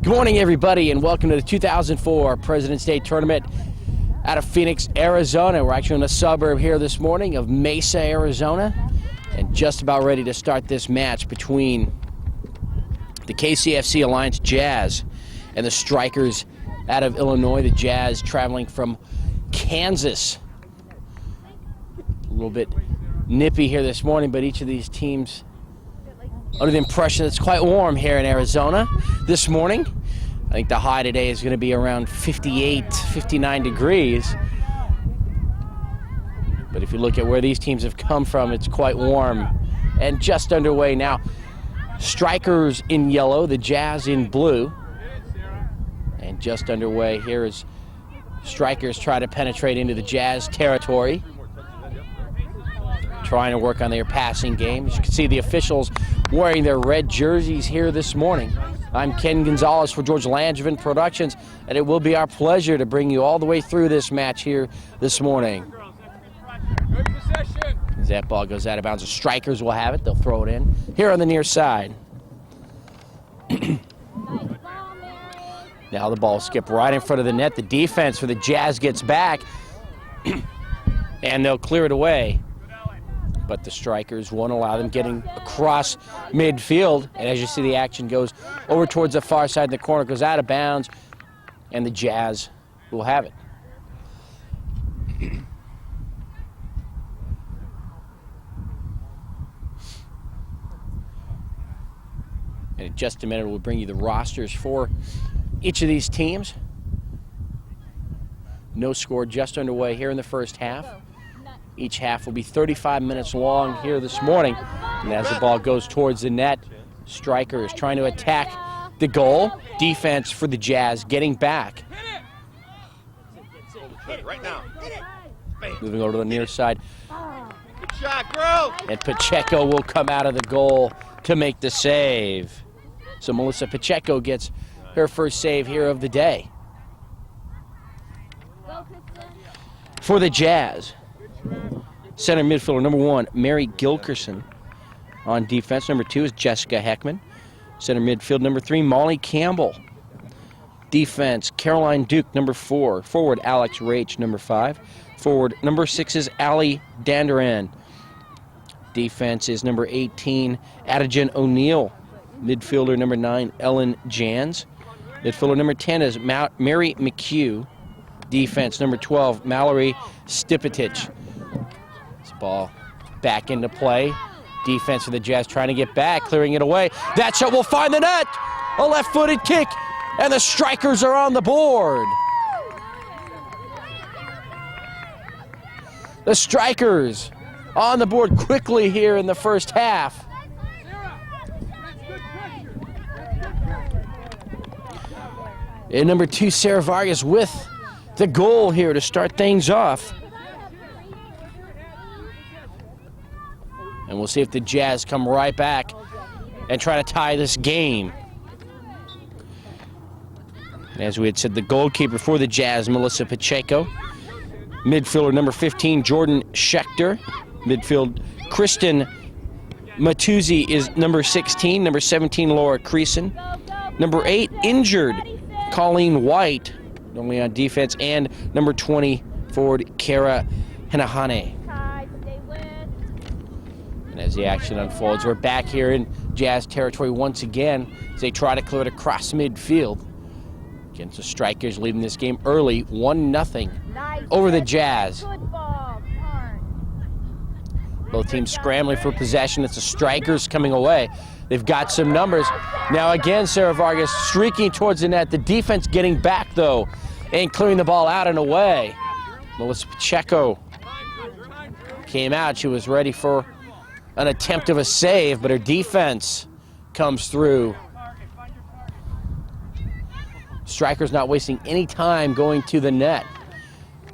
Good morning, everybody, and welcome to the 2004 President's Day Tournament out of Phoenix, Arizona. We're actually in a suburb here this morning of Mesa, Arizona, and just about ready to start this match between the Kcfc Alliance Jazz and the Strikers out of Illinois. The Jazz traveling from Kansas. A little bit nippy here this morning, but each of these teams under the impression it's quite warm here in Arizona this morning. I think the high today is going to be around 58, 59 degrees. But if you look at where these teams have come from, it's quite warm and just underway now. Strikers in yellow, the Jazz in blue. And just underway here as Strikers try to penetrate into the Jazz territory, trying to work on their passing game. As you can see, the officials wearing their red jerseys here this morning. I'm Ken Gonzalez for George Langevin Productions, and it will be our pleasure to bring you all the way through this match here this morning. As that ball goes out of bounds, the Strikers will have it. They'll throw it in here on the near side. Now the ball will skip right in front of the net. The defense for the Jazz gets back, and they'll clear it away. But the Strikers won't allow them getting across midfield. And as you see, the action goes over towards the far side of the corner, goes out of bounds, and the Jazz will have it. And in just a minute, we'll bring you the rosters for each of these teams. No score, just underway here in the first half. Each half will be 35 minutes long here this morning. And as the ball goes towards the net, Strikers trying to attack the goal. Defense for the Jazz getting back. Moving over to the near side. Good shot, girl. And Pacheco will come out of the goal to make the save. So Melissa Pacheco gets her first save here of the day. For the Jazz, center midfielder number 1, Mary Gilkerson. On defense, number 2 is Jessica Heckman. Center midfield, number 3, Molly Campbell. Defense, Caroline Duke, number 4. Forward, Alex Raich, number 5. Forward, number 6 is Allie Danderan. Defense is number 18, Adijan O'Neill. Midfielder, number 9, Ellen Jans. Midfielder, number 10 is Mary McHugh. Defense, number 12, Mallory Stipetich. This ball back into play. Defense for the Jazz trying to get back, clearing it away. That shot will find the net. A left-footed kick, and the Strikers are on the board. The Strikers on the board quickly here in the first half. And number 2, Sarah Vargas with the goal here to start things off. And we'll see if the Jazz come right back and try to tie this game. And as we had said, the goalkeeper for the Jazz, Melissa Pacheco. Midfielder number 15, Jordan Schechter. Midfield, Kristen Matuzzi is number 16. Number 17, Laura Creason. Number 8, injured, Colleen White, only on defense. And number 20, forward, Kara Henahane. As the action unfolds, we're back here in Jazz territory once again as they try to clear it across midfield. Against the Strikers leading this game early, 1-0 over the Jazz. Both teams scrambling for possession. It's the Strikers coming away. They've got some numbers. Now again, Sarah Vargas streaking towards the net. The defense getting back, though, and clearing the ball out and away. Melissa Pacheco came out. She was ready for an attempt of a save, but her defense comes through. Strikers not wasting any time going to the net.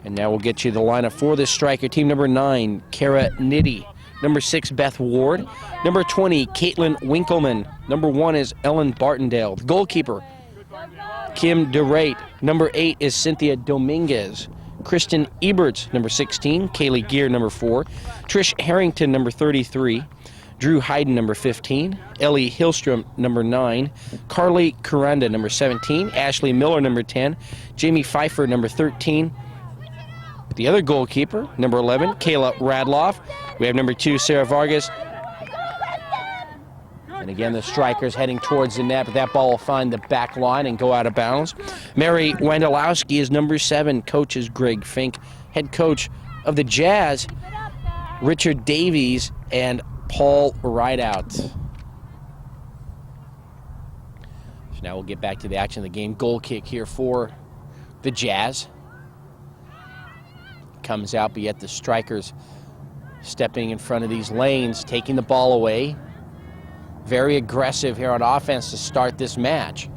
And now we'll get you the lineup for this Striker team. Number 9, Kara Nitty. Number 6, Beth Ward. Number 20, Caitlin Winkleman. Number 1 is Ellen Bartendale. The goalkeeper, Kim DeRate. Number 8 is Cynthia Dominguez. Kristen Eberts, number 16. Kaylee Gear, number 4. Trish Harrington, number 33. Drew Hayden, number 15. Ellie Hillstrom, number 9. Carly Kuranda, number 17. Ashley Miller, number 10. Jamie Pfeiffer, number 13. The other goalkeeper, number 11, Kayla Radloff. We have number 2, Sarah Vargas. And again, the strikers heading towards the net, but that ball will find the back line and go out of bounds. Mary Wendelowski is number 7. Coach is Greg Fink. Head coach of the Jazz, Richard Davies and Paul Rideout. So now we'll get back to the action of the game. Goal kick here for the Jazz. Comes out, but yet the strikers stepping in front of these lanes, taking the ball away. Very aggressive here on offense to start this match.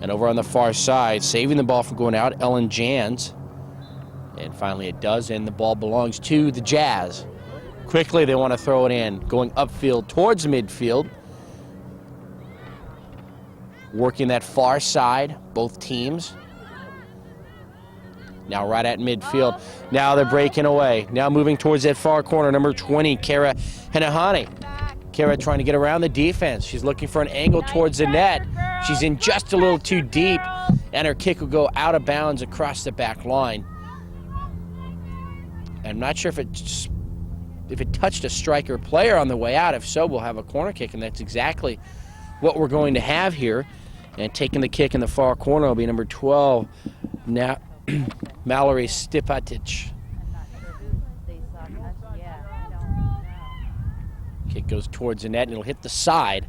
And over on the far side, saving the ball from going out, Ellen Jans. And finally it does, and the ball belongs to the Jazz. Quickly they want to throw it in, going upfield towards midfield. Working that far side, both teams. Now right at midfield. Now they're breaking away. Now moving towards that far corner, number 20, Kara Henahani. Kara trying to get around the defense. She's looking for an angle towards the net. She's in just a little too deep, and her kick will go out of bounds across the back line. I'm not sure if it touched a striker player on the way out. If so, we'll have a corner kick, and that's exactly what we're going to have here. And taking the kick in the far corner will be number 12, now Mallory Stipatic. Kick goes towards the net, and it'll hit the side.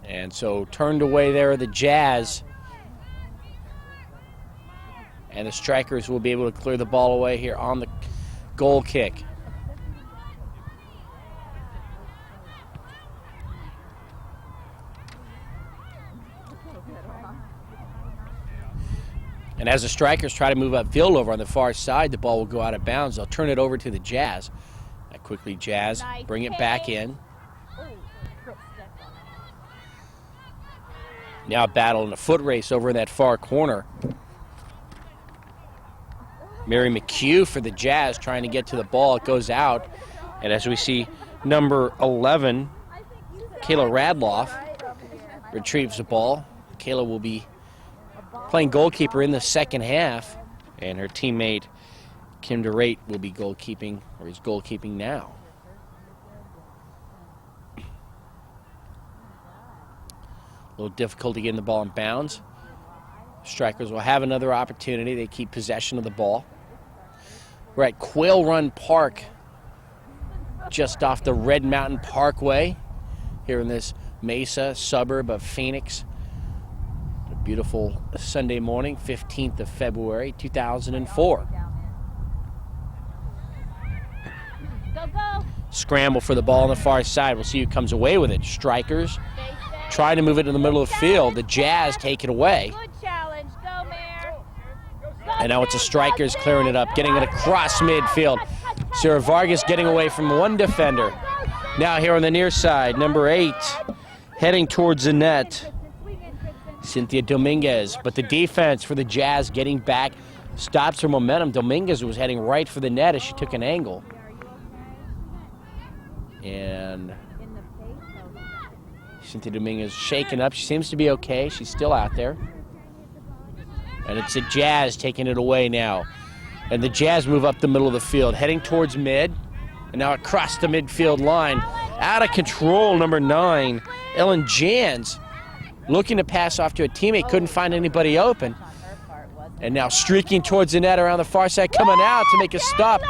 And so turned away there, the Jazz. And the strikers will be able to clear the ball away here on the goal kick. And as the strikers try to move upfield over on the far side, the ball will go out of bounds. They'll turn it over to the Jazz. Quickly, Jazz bring it back in. Now a battle in a foot race over in that far corner. Mary McHugh for the Jazz trying to get to the ball. It goes out. And as we see, number 11, Kayla Radloff, retrieves the ball. Kayla will be playing goalkeeper in the second half, and her teammate Kim DeRate will be goalkeeping, or is goalkeeping now. A little difficulty getting the ball in bounds. Strikers will have another opportunity. They keep possession of the ball. We're at Quail Run Park, just off the Red Mountain Parkway, here in this Mesa suburb of Phoenix. A beautiful Sunday morning, 15th of February, 2004. Go. Scramble for the ball on the far side. We'll see who comes away with it. Strikers trying to move it in the middle of the field. The Jazz take it away. Good challenge. Go, Mare. And now it's the strikers clearing it up, getting it across midfield. Sarah Vargas getting away from one defender. Now here on the near side, number 8, heading towards the net, Cynthia Dominguez. But the defense for the Jazz getting back stops her momentum. Dominguez was heading right for the net as she took an angle. And Cynthia Dominguez shaken up. She seems to be okay. She's still out there. And it's the Jazz taking it away now. And the Jazz move up the middle of the field, heading towards mid. And now across the midfield line. Out of control, number 9, Ellen Jans. Looking to pass off to a teammate, couldn't find anybody open. And now streaking towards the net around the far side, coming out to make a stop.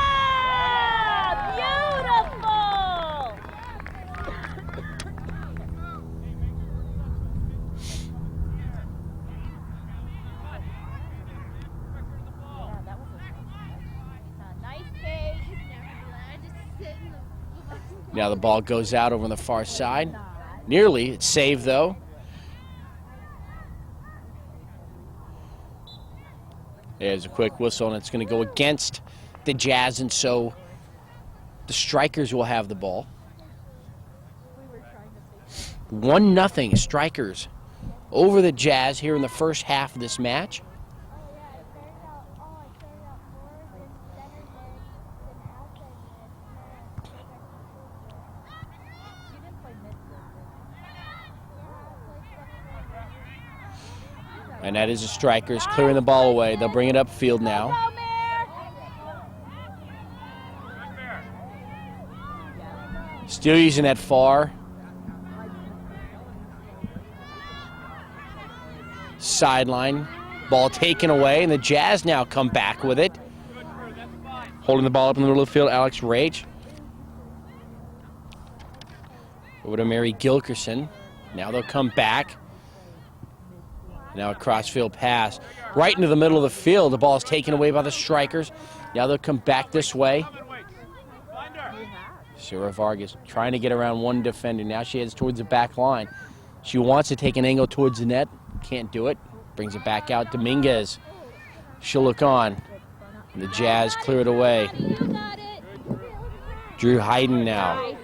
Now the ball goes out over on the far side. Nearly, it's saved though. There's a quick whistle, and it's going to go against the Jazz, and so the strikers will have the ball. 1-0 strikers over the Jazz here in the first half of this match. And that is the Strikers clearing the ball away. They'll bring it upfield now. Go, Mare. Still using that far sideline. Ball taken away, and the Jazz now come back with it. Holding the ball up in the middle of the field, Alex Rage. Over to Mary Gilkerson. Now they'll come back. Now a crossfield pass right into the middle of the field. The ball is taken away by the Strikers. Now they'll come back this way. Sarah Vargas trying to get around one defender. Now she heads towards the back line. She wants to take an angle towards the net. Can't do it. Brings it back out. Dominguez. She'll look on. And the Jazz clear it away. Drew Hayden now.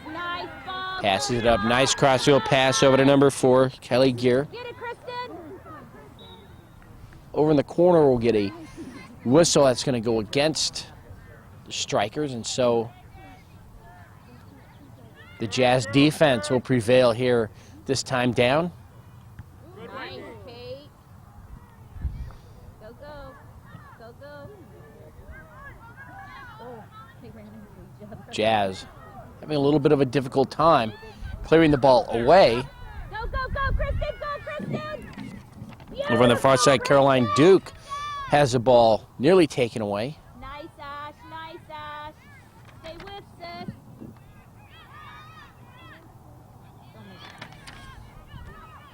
Passes it up. Nice crossfield pass over to number 4, Kelly Gear. Over in the corner, we'll get a whistle that's going to go against the Strikers, and so the Jazz defense will prevail here this time down. Nice, Kate. Go, go. Go, go. Oh, they ran into each other. Jazz having a little bit of a difficult time clearing the ball away. Go, go, go, Kristen, go, Kristen. Over on the far side, Caroline Duke has the ball nearly taken away. Nice, Ash, nice, Ash. Stay with sis.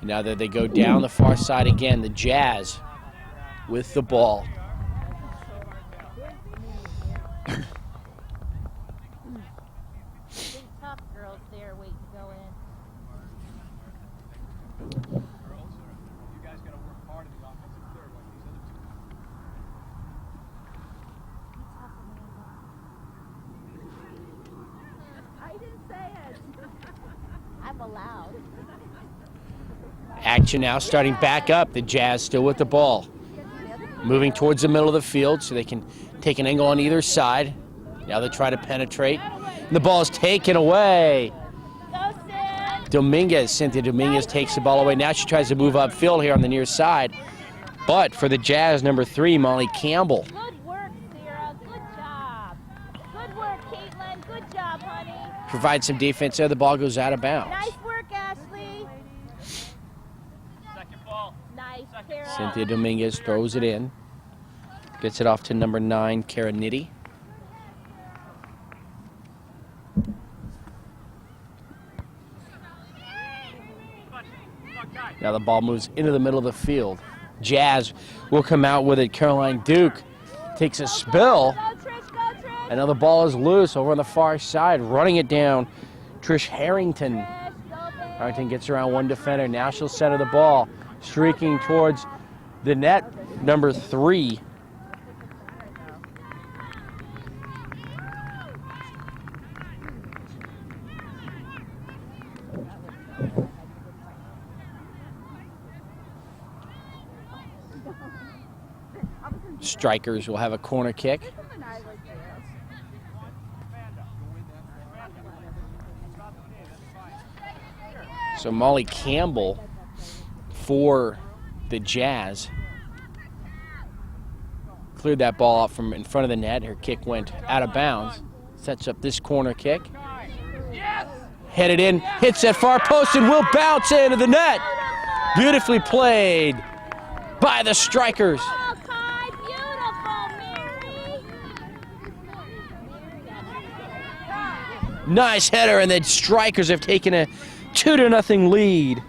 Now that they go down the far side again, the Jazz with the ball. Big tough girls there waiting to go in. I didn't say it. I'm allowed. Action now starting back up. The Jazz still with the ball. Moving towards the middle of the field so they can take an angle on either side. Now they try to penetrate. And the ball is taken away. Go, Sid. Dominguez, Cynthia Dominguez takes the ball away. Now she tries to move upfield here on the near side. But for the Jazz, number 3, Molly Campbell. Good work, Sarah. Good job. Good work, Caitlin. Good job, honey. Provides some defense there. The ball goes out of bounds. Nice work, Ashley. Second ball. Nice, Kara. Cynthia Dominguez throws it in. Gets it off to number 9, Kara Nitty. Now the ball moves into the middle of the field. Jazz will come out with it. Caroline Duke takes a spill. Go, Trish, go, Trish. And now the ball is loose over on the far side. Running it down, Trish Harrington. Trish, go, babe. Harrington gets around one defender. Now she'll center the ball. Streaking towards the net, number 3. Strikers will have a corner kick. So Molly Campbell for the Jazz cleared that ball out from in front of the net. Her kick went out of bounds. Sets up this corner kick. Headed in, hits that far post and will bounce into the net. Beautifully played by the Strikers. Oh, Kai, beautiful, Mary. Nice header, and the Strikers have taken a 2-0 lead.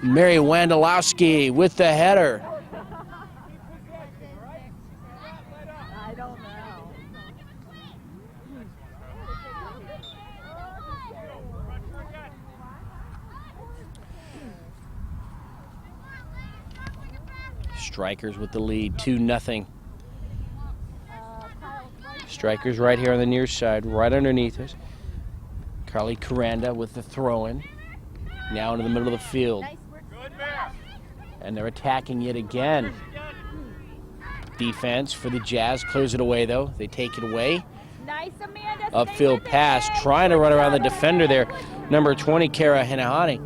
Mary Wandolowski with the header. I don't know. Strikers with the lead, 2-0. Strikers right here on the near side, right underneath us. Carly Caranda with the throw-in. Now into the middle of the field. And they're attacking yet again. Defense for the Jazz. Clears it away, though. They take it away. Nice, Amanda. Upfield pass. Trying to run around the defender there. Number 20, Kara Hinahani.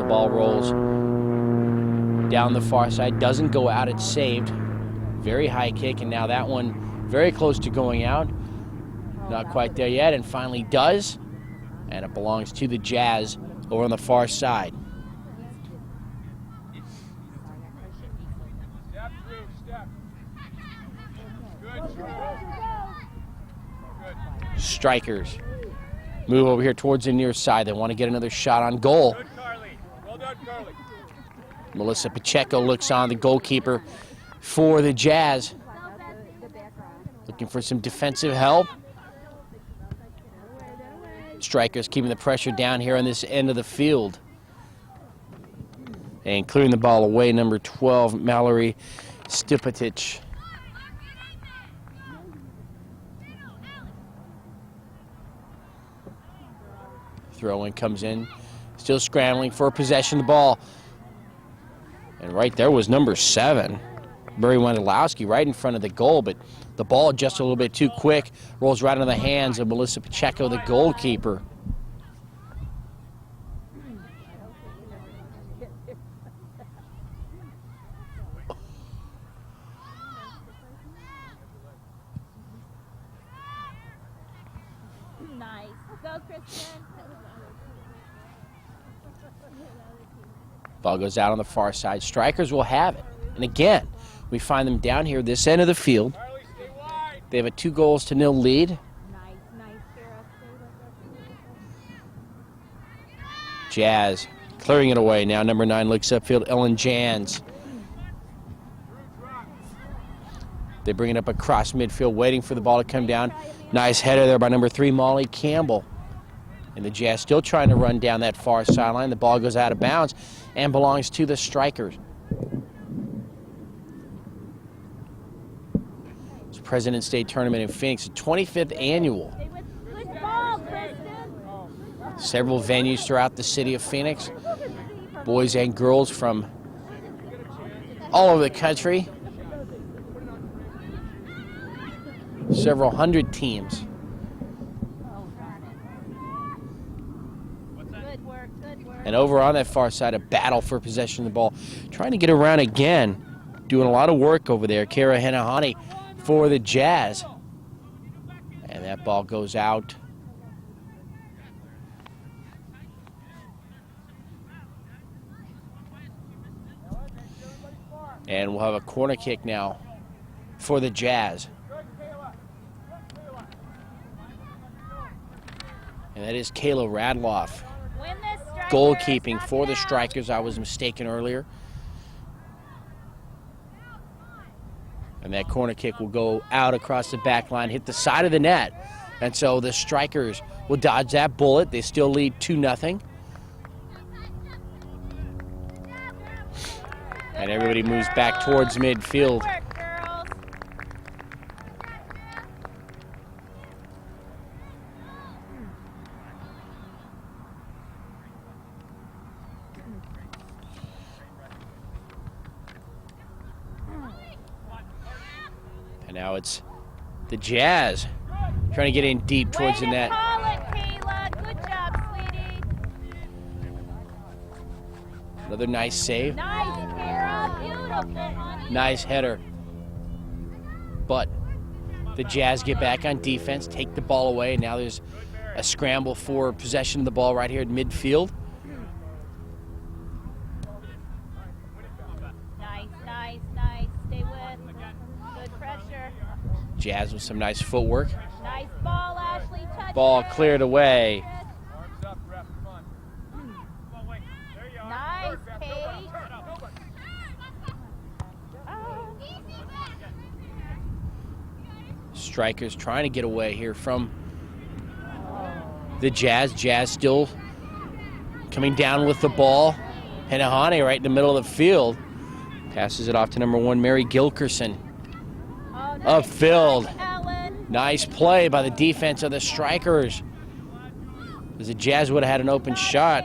the ball rolls down the far side. Doesn't go out, it's saved. Very high kick, and now that one very close to going out. Not quite there yet, and finally does. And it belongs to the Jazz over on the far side. Strikers move over here towards the near side. They want to get another shot on goal. Good, Carly. Well done, Carly. Melissa Pacheco looks on, the goalkeeper for the Jazz. Looking for some defensive help. Strikers keeping the pressure down here on this end of the field. And clearing the ball away, number 12, Mallory Stipatic. Throw-in comes in, still scrambling for possession of the ball. And right there was number 7, Murray Wendolowski, right in front of the goal, but the ball just a little bit too quick, rolls right into the hands of Melissa Pacheco, the goalkeeper. Nice. Go, Kristen. Ball goes out on the far side. Strikers will have it. And again, we find them down here this end of the field. Carly, stay wide. They have a 2-0 lead. Nice, Kara. Jazz clearing it away. Now number 9 looks upfield, Ellen Jans. They bring it up across midfield, waiting for the ball to come down. Nice header there by number 3, Molly Campbell. And the Jazz still trying to run down that far sideline. The ball goes out of bounds and belongs to the Strikers. It's President's Day Tournament in Phoenix, the 25th annual. Good ball, Kristen. Several venues throughout the city of Phoenix. Boys and girls from all over the country. Several hundred teams. Good work, good work. And over on that far side, a battle for possession of the ball. Trying to get around again. Doing a lot of work over there. Kara Henahani for the Jazz. And that ball goes out. And we'll have a corner kick now for the Jazz. And that is Kayla Radloff. Win this, Strikers. Goalkeeping Knock for it the out. Strikers. I was mistaken earlier. And that corner kick will go out across the back line, hit the side of the net. And so the Strikers will dodge that bullet. They still lead 2-0. And everybody moves back towards midfield. Good work, girls. And now it's the Jazz trying to get in deep towards the Way to net. call it, Kayla. Good job, sweetie. Another nice save. Nice, Kara. Beautiful, honey. Nice header. But the Jazz get back on defense, take the ball away. Now there's a scramble for possession of the ball right here at midfield. Nice, nice, nice. Stay with. Good pressure. Jazz with some nice footwork. Nice ball, Ashley. Touch Ball it. cleared away. Arms up, ref. Come on. Come on, Wayne. There you are. Nice, Good, ref. Paige. Turn up. Oh. Strikers trying to get away here from the Jazz. Jazz still coming down with the ball. Henahani right in the middle of the field. Passes it off to number 1, Mary Gilkerson. Oh, nice Upfield. touch, Ellen. Nice play by the defense of the Strikers. As the Jazz would have had an open shot.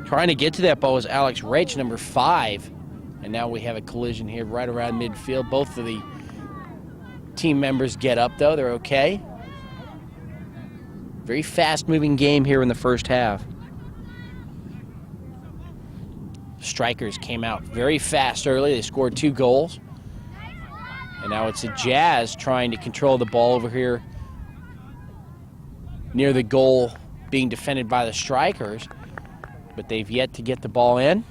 Trying to get to that ball was Alex Rach, number 5. And now we have a collision here right around midfield. Both of the team members get up, though. They're okay. Very fast-moving game here in the first half. Strikers came out very fast early. They scored 2 goals. And now it's the Jazz trying to control the ball over here near the goal, being defended by the Strikers. But they've yet to get the ball in.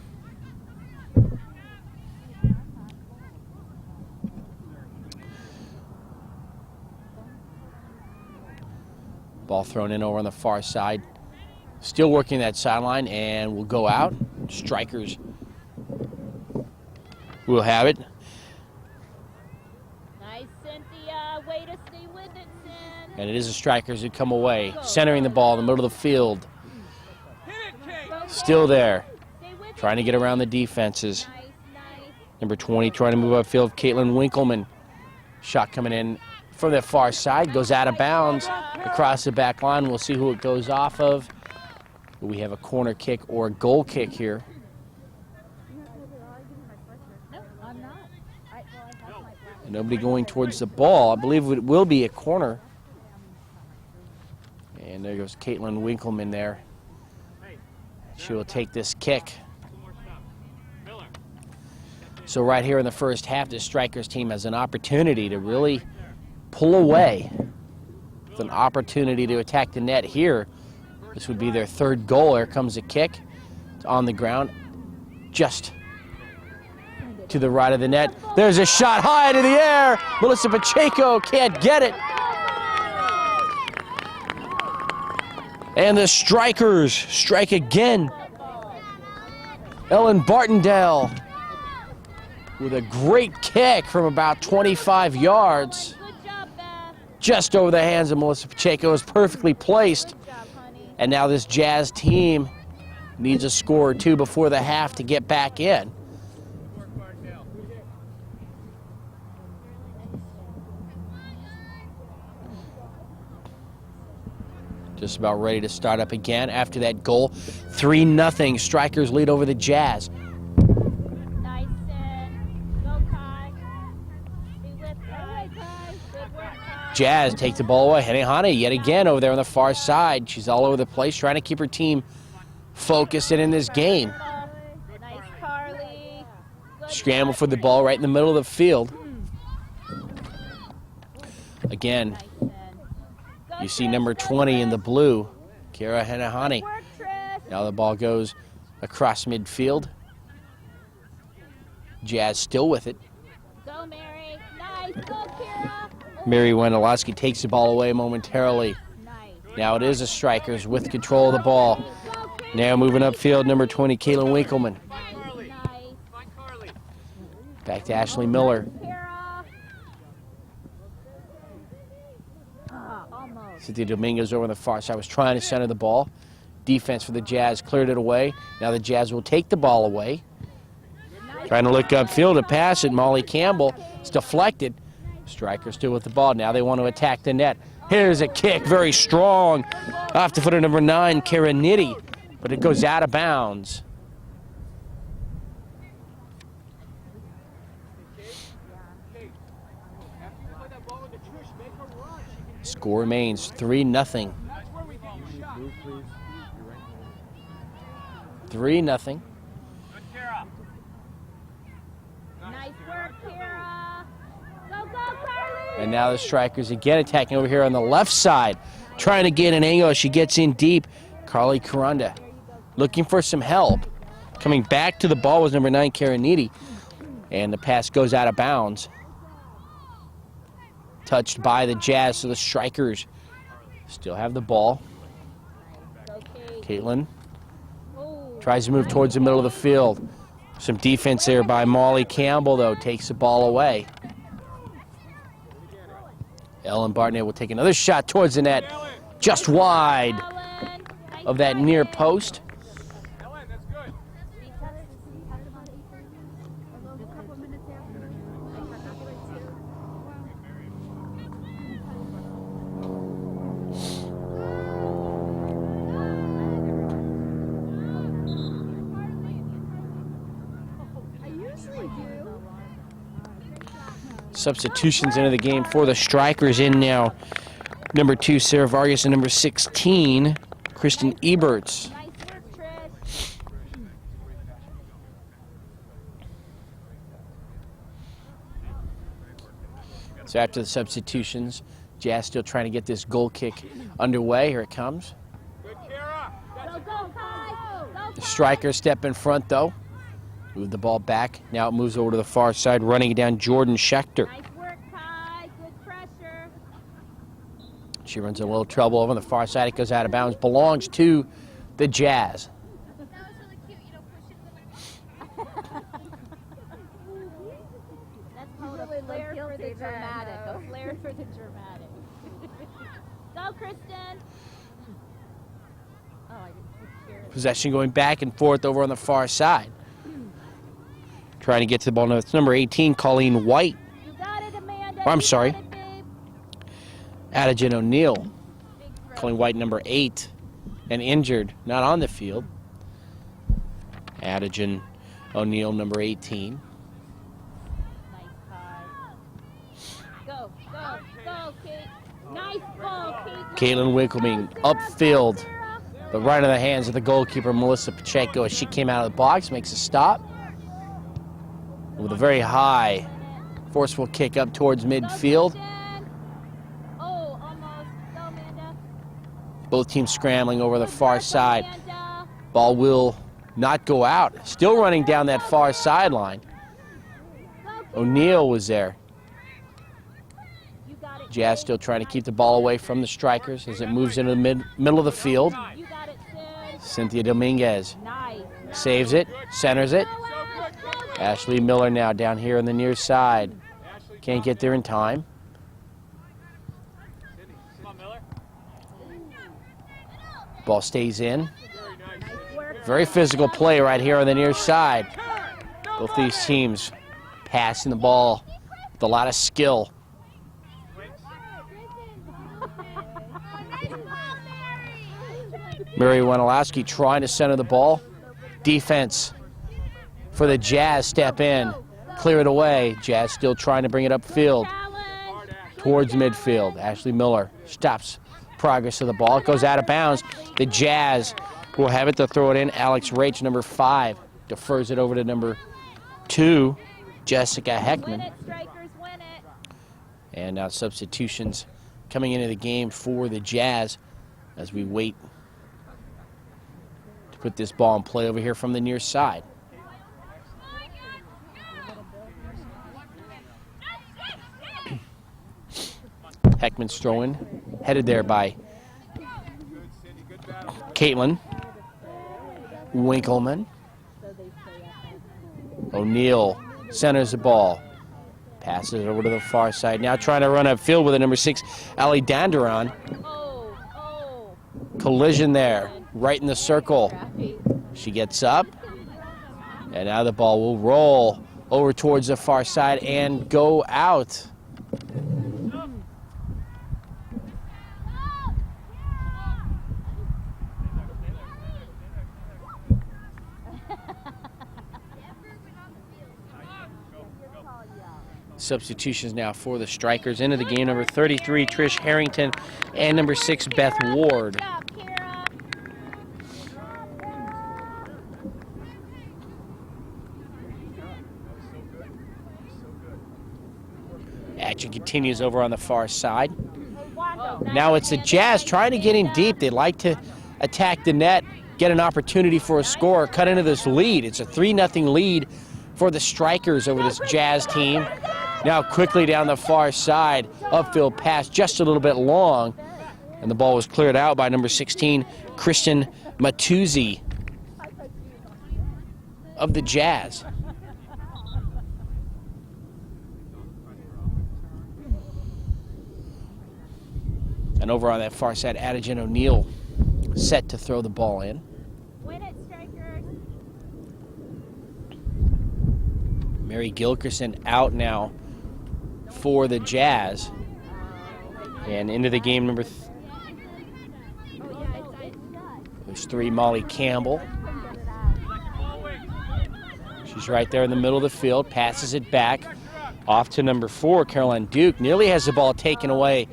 Ball thrown in over on the far side. Still working that sideline, and will go out. Strikers will have it. Nice, Cynthia. Way to stay with it, Cyn. And it is the Strikers who come away, centering the ball in the middle of the field. Still there, trying to get around the defenses. Nice, nice. Number 20 trying to move upfield, Caitlin Winkleman. Shot coming in from the far side, goes out of bounds across the back line. We'll see who it goes off of. We have a corner kick or a goal kick here. No, I'm not. Nobody going towards the ball. I believe it will be a corner. And there goes Caitlin Winkleman there. She will take this kick. So right here in the first half, the Strikers team has an opportunity to really pull away. With an opportunity to attack the net here. This would be their 3rd goal. Here comes a kick. It's on the ground. Just to the right of the net. There's a shot high into the air. Melissa Pacheco can't get it. And the Strikers strike again. Ellen Bartendale with a great kick from about 25 yards. Good job, Beth. Just over the hands of Melissa Pacheco. Is perfectly placed. Good job, honey. And now this Jazz team needs a score or 2 before the half to get back in. Just about ready to start up again after that goal. 3-0. Strikers lead over the Jazz. Nice, Cyn. Go, Kai. Be with Kai. Good work, Kai. Jazz take the ball away. Henehane yet again over there on the far side. She's all over the place trying to keep her team focused and in this game. Nice, Carly. Good Scramble job, for the ball right in the middle of the field. Again, Nice, Cyn. Go, you see Trish, number good 20 in the work. blue, Kara Henehane. Good work, Trish. Now the ball goes across midfield. Jazz still with it. Go, Mary. Nice. Go, Kira. Mary Wendelowski takes the ball away momentarily. Nice. Now it is the Strikers with control of the ball. Go, Kira. Now moving upfield, number 20, Caitlin Winkleman. Nice. Back to Ashley Miller. Kira. Almost. Cynthia Dominguez over on the far side was trying to center the ball. Defense for the Jazz cleared it away. Now the Jazz will take the ball away. Trying to look upfield to pass it. Molly Campbell. It's deflected. Strikers still with the ball. Now they want to attack the net. Here's a kick, very strong. Off the foot of number 9, Kara Nitty. But it goes out of bounds. Score remains 3-0. 3-0. Nice work, Kira. Go, Carly. And now the Strikers again attacking over here on the left side. Trying to get an angle as she gets in deep. Carly Corunda looking for some help. Coming back to the ball was number 9, Kara Nitty. And the pass goes out of bounds. Touched by the Jazz, so the Strikers still have the ball. Go, Kate. Caitlin Ooh. tries to move towards the middle of the field. Some defense there by Molly Campbell, though, takes the ball away. Ellen Bartnett will take another shot towards the net, just wide Ellen. Nice of that try, near Ellen. post. Ellen, that's good. Substitutions into the game for the Strikers in now. Number 2, Sarah Vargas, and number 16, Kristen Eberts. Nice work, Trish. So after the substitutions, Jazz still trying to get this goal kick underway. Here it comes. Good, Kara. Go, go, Kai. Go, The strikers step in front, though. Move the ball back. Now it moves over to the far side, running it down Jordan Schechter. Nice work, Kai. Good pressure. She runs a little trouble over on the far side. It goes out of bounds. Belongs to the Jazz. That was really cute. You don't push it. That's called a flair for the dramatic. A flair for the dramatic. Go, Kristen. Oh, I didn't hear it. Possession going back and forth over on the far side. Trying to get to the ball. No, it's number 18, Colleen White. You got it, Amanda. Oh, I'm You sorry. got it, babe. Adijan O'Neill. Big throw. Colleen White, number 8, and injured, not on the field. Adijan O'Neill, number 18. Nice, Kai. Go, go, go, Kate. Nice ball, Kate. Caitlin Winkleming upfield, but right in the hands of the goalkeeper, Melissa Pacheco, as she came out of the box, makes a stop. With a very high, forceful kick up towards midfield. Oh, almost. Go, Amanda. Both teams scrambling over the far Good work, side. Amanda. Ball will not go out. Still running down that far sideline. Go, Kate. O'Neill was there. You got it, Jazz Kate. still trying to keep the ball away from the strikers as it moves into the middle of the field. You got it, Sid. Cynthia Dominguez Nice. saves it, centers it. Go, Ash, go, Ash. Ashley Miller now down here on the near side. Can't get there in time. Come on, Miller. Ball stays in. Very nice. Nice work. Very physical play right here on the near side. Both these teams passing the ball with a lot of skill. Mary Wenelowski trying to center the ball. Defense for the Jazz step in. Clear it away. Jazz still trying to bring it upfield Challenge. towards midfield. Ashley Miller stops progress of the ball. It goes out of bounds. The Jazz will have it to throw it in. Alex Rach, number 5, defers it over to number 2, Jessica Win Heckman. it, strikers, win it. And now substitutions coming into the game for the Jazz as we wait to put this ball in play over here from the near side. Heckman's throwing, headed there by Good, Cindy. Good battle. Caitlin Winkleman. O'Neill centers the ball. Passes it over to the far side. Now trying to run upfield with the number 6, Ali Danderon. Oh, oh. Collision there, right in the circle. Crappy. She gets up, and now the ball will roll over towards the far side and go out. Substitutions now for the strikers. Into the game, number 33, Trish Harrington, and number 6, Beth Ward. Good job, Kara. Action continues over on the far side. Wanda, Now it's the Jazz trying to get in deep. They'd like to attack the net, get an opportunity for a score, cut into this lead. It's a 3-0 lead for the strikers over this Jazz team. Now quickly down the far side, upfield pass just a little bit long, and the ball was cleared out by number 16, Kristen Matuzzi of the Jazz. And over on that far side, Adijan O'Neill set to throw the ball in. Win it, strikers. Mary Gilkerson out now for the Jazz. And into the game, number there's 3, Molly Campbell. She's right there in the middle of the field, passes it back off to number 4, Caroline Duke. Nearly has the ball taken away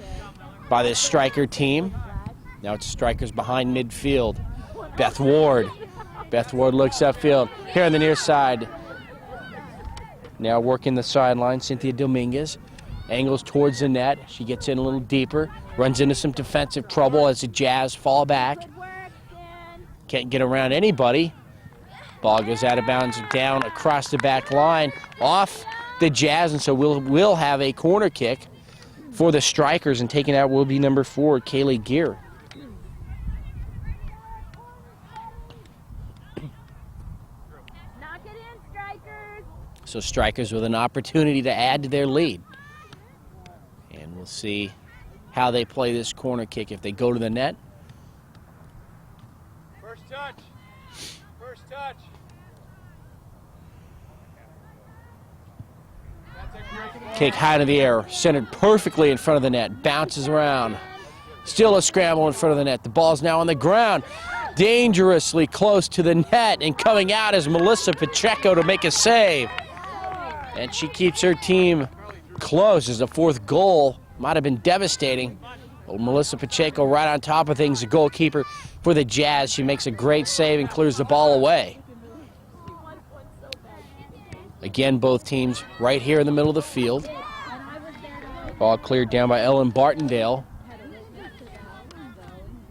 by this striker team. Now it's strikers behind midfield. Beth Ward. Beth Ward looks upfield. Here on the near side. Now working the sideline, Cynthia Dominguez. Angles towards the net. She gets in a little deeper. Runs into some defensive trouble as the Jazz fall back. Good work, Sin. Can't get around anybody. Ball goes out of bounds down across the back line. Off the Jazz, and so we'll have a corner kick for the Strikers, and taking out will be number 4, Kaylee Gear. Knock it in, Strikers. So Strikers with an opportunity to add to their lead. And we'll see how they play this corner kick. If they go to the net, First touch. First touch. That's a great kick high into the air, centered perfectly in front of the net, bounces around. Still a scramble in front of the net. The ball's now on the ground, dangerously close to the net, and coming out is Melissa Pacheco to make a save. And she keeps her team close as the 4th goal might have been devastating. But Melissa Pacheco right on top of things, the goalkeeper for the Jazz. She makes a great save and clears the ball away. Again, both teams right here in the middle of the field. Ball cleared down by Ellen Bartendale.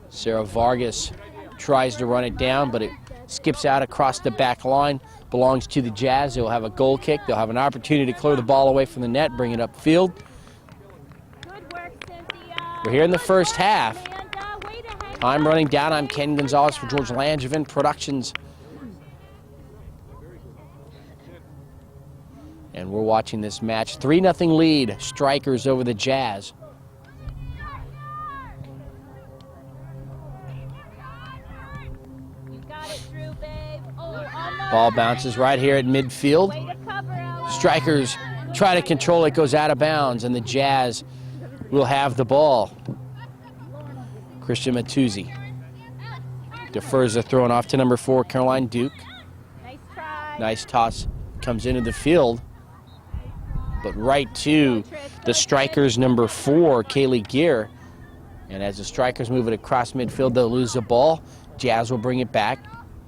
Sarah Vargas tries to run it down, but it skips out across the back line. Belongs to the Jazz. They'll have a goal kick. They'll have an opportunity to clear the ball away from the net, bring it upfield. Good work, Cynthia. We're here in the first half. Amanda, way to hang Time running down. I'm Ken Gonzalez for George Langevin Productions. And we're watching this match. 3-0 lead, Strikers over the Jazz. You got it, Drew, babe. Oh, almost. Ball bounces right here at midfield. Way to cover, Ella. Strikers try to control it, goes out of bounds, and the Jazz will have the ball. Christian Matuzzi defers the throw off to number 4, Caroline Duke. Nice try. Nice toss, comes into the field, but right to the Strikers' number 4, Kaylee Gear. And as the Strikers move it across midfield, they'll lose the ball. Jazz will bring it back.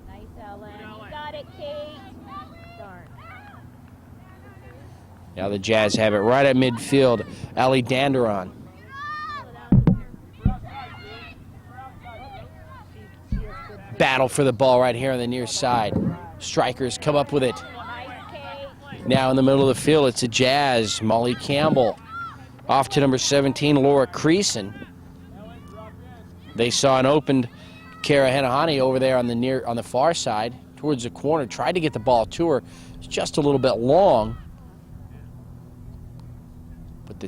Nice, Ellen. You got it, Kate. Darn. Now the Jazz have it right at midfield. Ali Danderon. Battle for the ball right here on the near side. Strikers come up with it. Nice, Kate. Now in the middle of the field, it's the Jazz. Molly Campbell. Off to number 17, Laura Creason. They saw an opened Kara Henahani over there on the far side towards the corner. Tried to get the ball to her. It's just a little bit long. But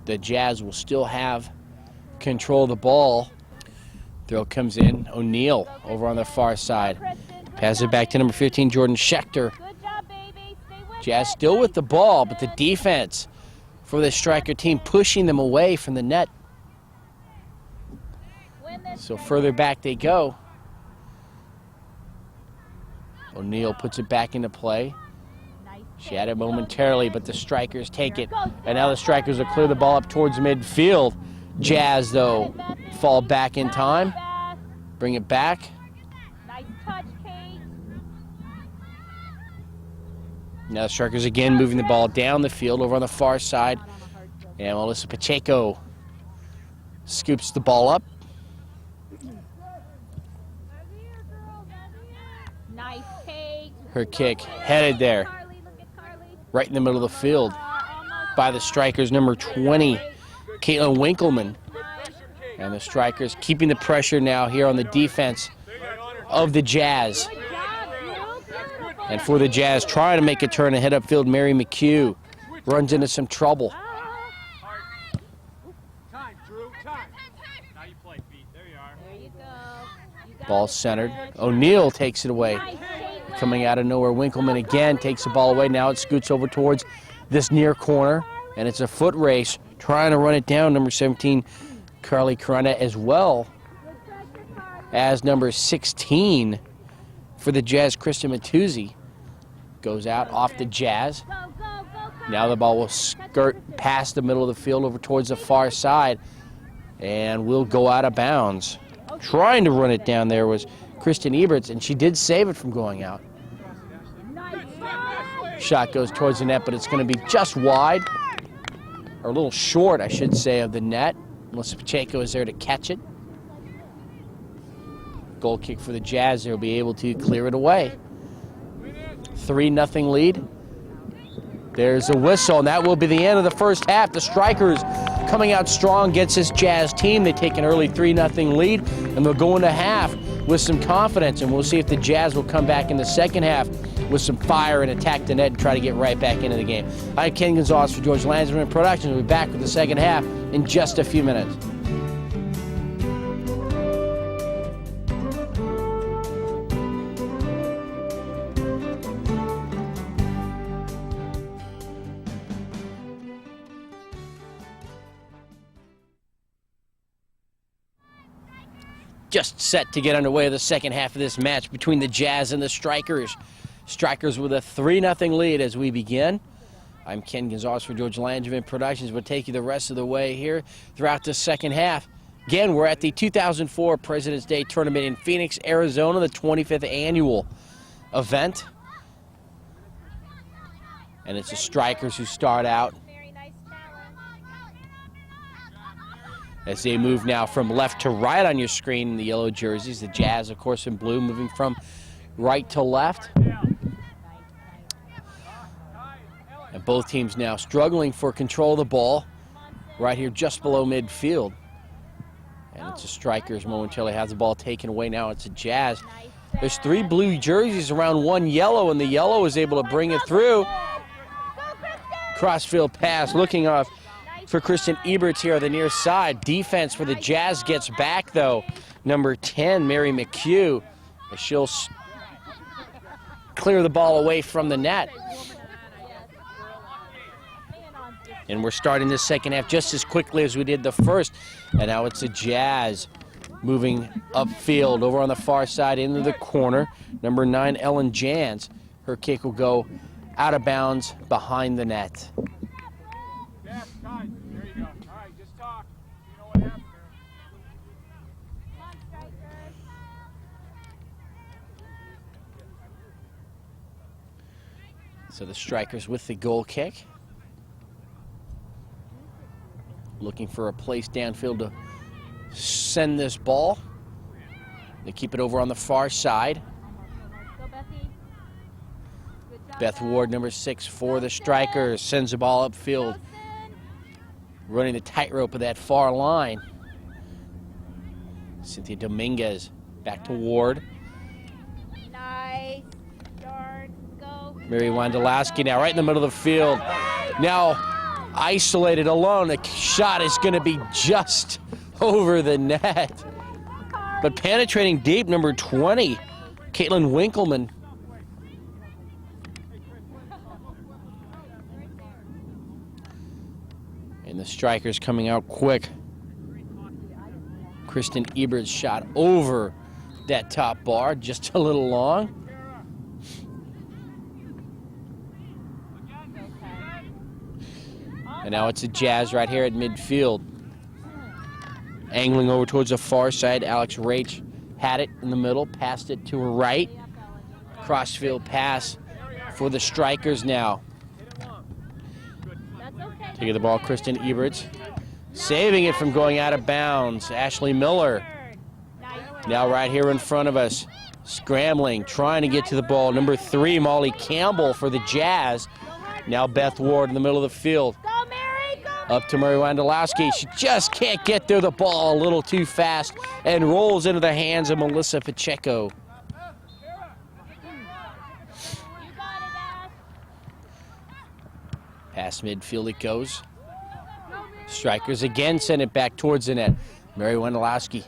the Jazz will still have control of the ball. Throw comes in. O'Neill over on the far side. Passes it back to number 15, Jordan Schechter. Good job, baby. Stay with Jazz it. still with the ball, but the defense for the Striker team pushing them away from the net. Win this So thing. further back they go. O'Neill puts it back into play. Nice She had it momentarily, but the Strikers take it. And now the Strikers will clear the ball up towards midfield. Jazz, though, fall back in time. Bring it back. Nice touch, Kate. Now the Strikers again moving the ball down the field over on the far side. And Melissa Pacheco scoops the ball up. Nice, Kate. Her kick headed there, Carly, look at Carly. right in the middle of the field Almost. by the Strikers' number 20, Caitlin Winkleman. Nice. And the Strikers keeping the pressure now here on the defense of the Jazz. Good job, Drew. Beautiful. And for the Jazz, trying to make a turn and head upfield, Mary McHugh runs into some trouble. time, Drew. Time. Now you play, feet. There you are. There you go. You got Ball it. centered. O'Neill takes it away. Nice, Caitlin. Coming out of nowhere, Winkleman again takes the ball away. Now it scoots over towards this near corner, and it's a foot race. Trying to run it down, number 17, Carly Corona, as well as number 16 for the Jazz, Krista Matuzzi. Goes out off the Jazz. Go, go, go, Carly. Now the ball will skirt past the middle of the field over towards the far side and will go out of bounds. Trying to run it down there was Kristen Eberts, and she did save it from going out. Nice try. Shot goes towards the net, but it's going to be just wide. or a little short, I should say, of the net. Melissa Pacheco is there to catch it. Goal kick for the Jazz. They'll be able to clear it away. 3-0 lead. There's a whistle, and that will be the end of the first half. The Strikers coming out strong against this Jazz team. They take an early 3-0 lead, and they'll go into half with some confidence, and we'll see if the Jazz will come back in the second half with some fire and attack the net and try to get right back into the game. I'm Ken Gonzalez for George Landsman Productions. We'll be back with the second half in just a few minutes. Just set to get underway the second half of this match between the Jazz and the Strikers. Strikers with a 3-0 lead as we begin. I'm Ken Gonzalez for George Langevin Productions. We'll take you the rest of the way here throughout the second half. Again, we're at the 2004 President's Day Tournament in Phoenix, Arizona, the 25th annual event. And it's the Strikers who start out as they move now from left to right on your screen in the yellow jerseys. The Jazz, of course, in blue, moving from right to left. And both teams now struggling for control of the ball right here just below midfield. And it's the Strikers momentarily have the ball taken away. Now it's a Jazz. There's 3 blue jerseys around 1 yellow, and the yellow is able to bring it through. Crossfield pass looking off for Kristen Eberts here on the near side. Defense for the Jazz gets back, though. Number 10, Mary McHugh. She'll clear the ball away from the net. And we're starting this second half just as quickly as we did the first. And now it's the Jazz moving upfield over on the far side into the corner. Number 9, Ellen Jans. Her kick will go out of bounds behind the net. So the Strikers with the goal kick. Looking for a place downfield to send this ball. They keep it over on the far side. Beth Ward, number 6 for the Strikers, sends the ball upfield. Running the tightrope of that far line. Cynthia Dominguez back to Ward. Nice. Darn. Go. Mary Wondolowski now right in the middle of the field. Now isolated alone. The shot is going to be just over the net. But penetrating deep, number 20, Caitlin Winkleman. And the Strikers coming out quick. Kristen Ebert's shot over that top bar, just a little long. And now it's a Jazz right here at midfield. Angling over towards the far side, Alex Rach had it in the middle, passed it to her right. Crossfield pass for the Strikers now. Taking the ball, Kristen Eberts. Saving it from going out of bounds, Ashley Miller. Now right here in front of us, scrambling, trying to get to the ball. Number 3, Molly Campbell for the Jazz. Now Beth Ward in the middle of the field. Up to Mary Wondolowski. She just can't get there. The ball a little too fast and rolls into the hands of Melissa Pacheco. Past midfield it goes. Strikers again send it back towards the net. Mary Wondolowski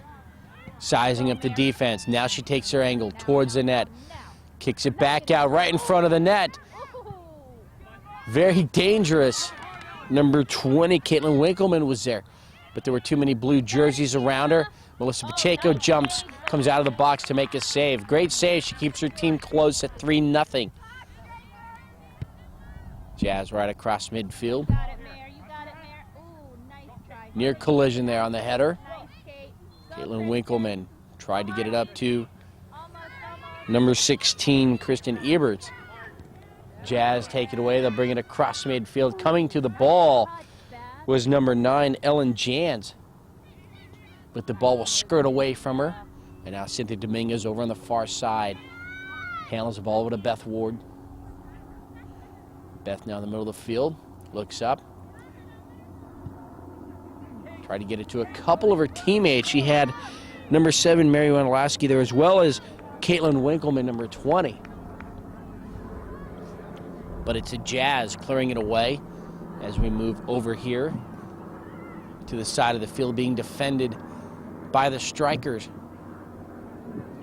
sizing up the defense. Now she takes her angle towards the net. Kicks it back out right in front of the net. Very dangerous. Number 20, Caitlin Winkleman was there, but there were too many blue jerseys around her. Melissa Pacheco jumps, comes out of the box to make a save. Great save. She keeps her team close at 3-0. Jazz right across midfield. Near collision there on the header. Caitlin Winkleman tried to get it up to number 16, Kristen Eberts. Jazz take it away. They'll bring it across midfield. Coming to the ball was number 9, Ellen Jans. But the ball will skirt away from her. And now Cynthia Dominguez over on the far side. Handles the ball over to Beth Ward. Beth now in the middle of the field. Looks up. Tried to get it to a couple of her teammates. She had number 7, Mary Wondolowski there, as well as Caitlin Winkleman, number 20. But it's a Jazz clearing it away as we move over here to the side of the field, being defended by the Strikers.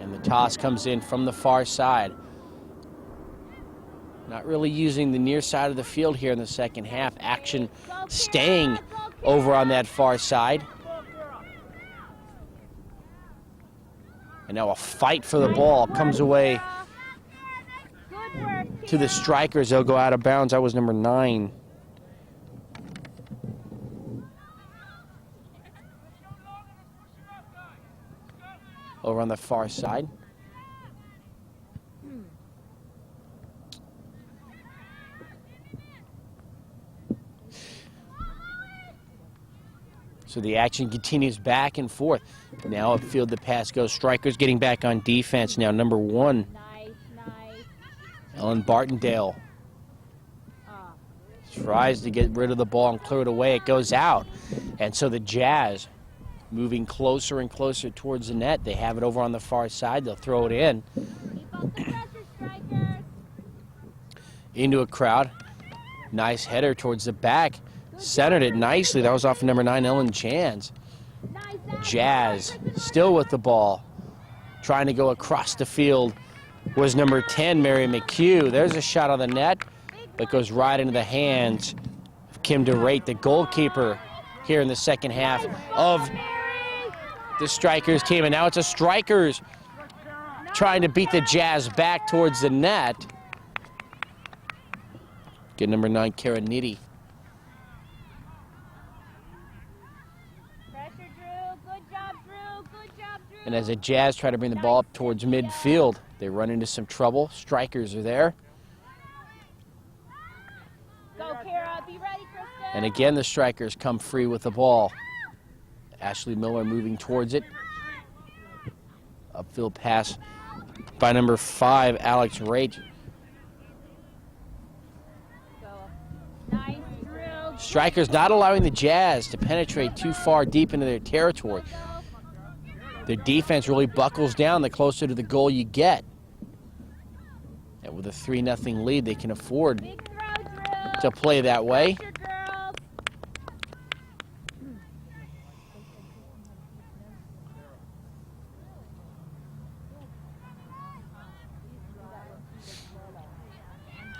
And the toss comes in from the far side. Not really using the near side of the field here in the second half. Action staying over on that far side. And now a fight for the ball comes away to the Strikers. They'll go out of bounds. That was number 9. Over on the far side. So the action continues back and forth. Now upfield the pass goes. Strikers getting back on defense now. Number 1, Nice. Ellen Bartendale tries to get rid of the ball and clear it away. It goes out. And so the Jazz moving closer and closer towards the net. They have it over on the far side. They'll throw it in. Keep up the pressure, Strikers. Into a crowd. Nice header towards the back. Centered it nicely. That was off of number 9, Ellen Jans. Nice. Jazz still with the ball. Trying to go across the field was number 10, Mary McHugh. There's a shot on the net that goes right into the hands of Kim DeRate, the goalkeeper, here in the second half of the Strikers team. And now it's a Strikers trying to beat the Jazz back towards the net. Get number 9, Kara Nitty. Pressure, Drew. Good job, Drew. Good job, Drew. And as the Jazz try to bring the ball up towards midfield, they run into some trouble. Strikers are there. Go, Kara. Be ready, Kristen. And again, the Strikers come free with the ball. Ashley Miller moving towards it. Upfield pass by number 5, Alex Rage. Go. Nice, Drew. Strikers not allowing the Jazz to penetrate too far deep into their territory. Their defense really buckles down the closer to the goal you get. And with a 3-0 lead, they can afford Big throw, Drew. to play that way. Pressure, girls.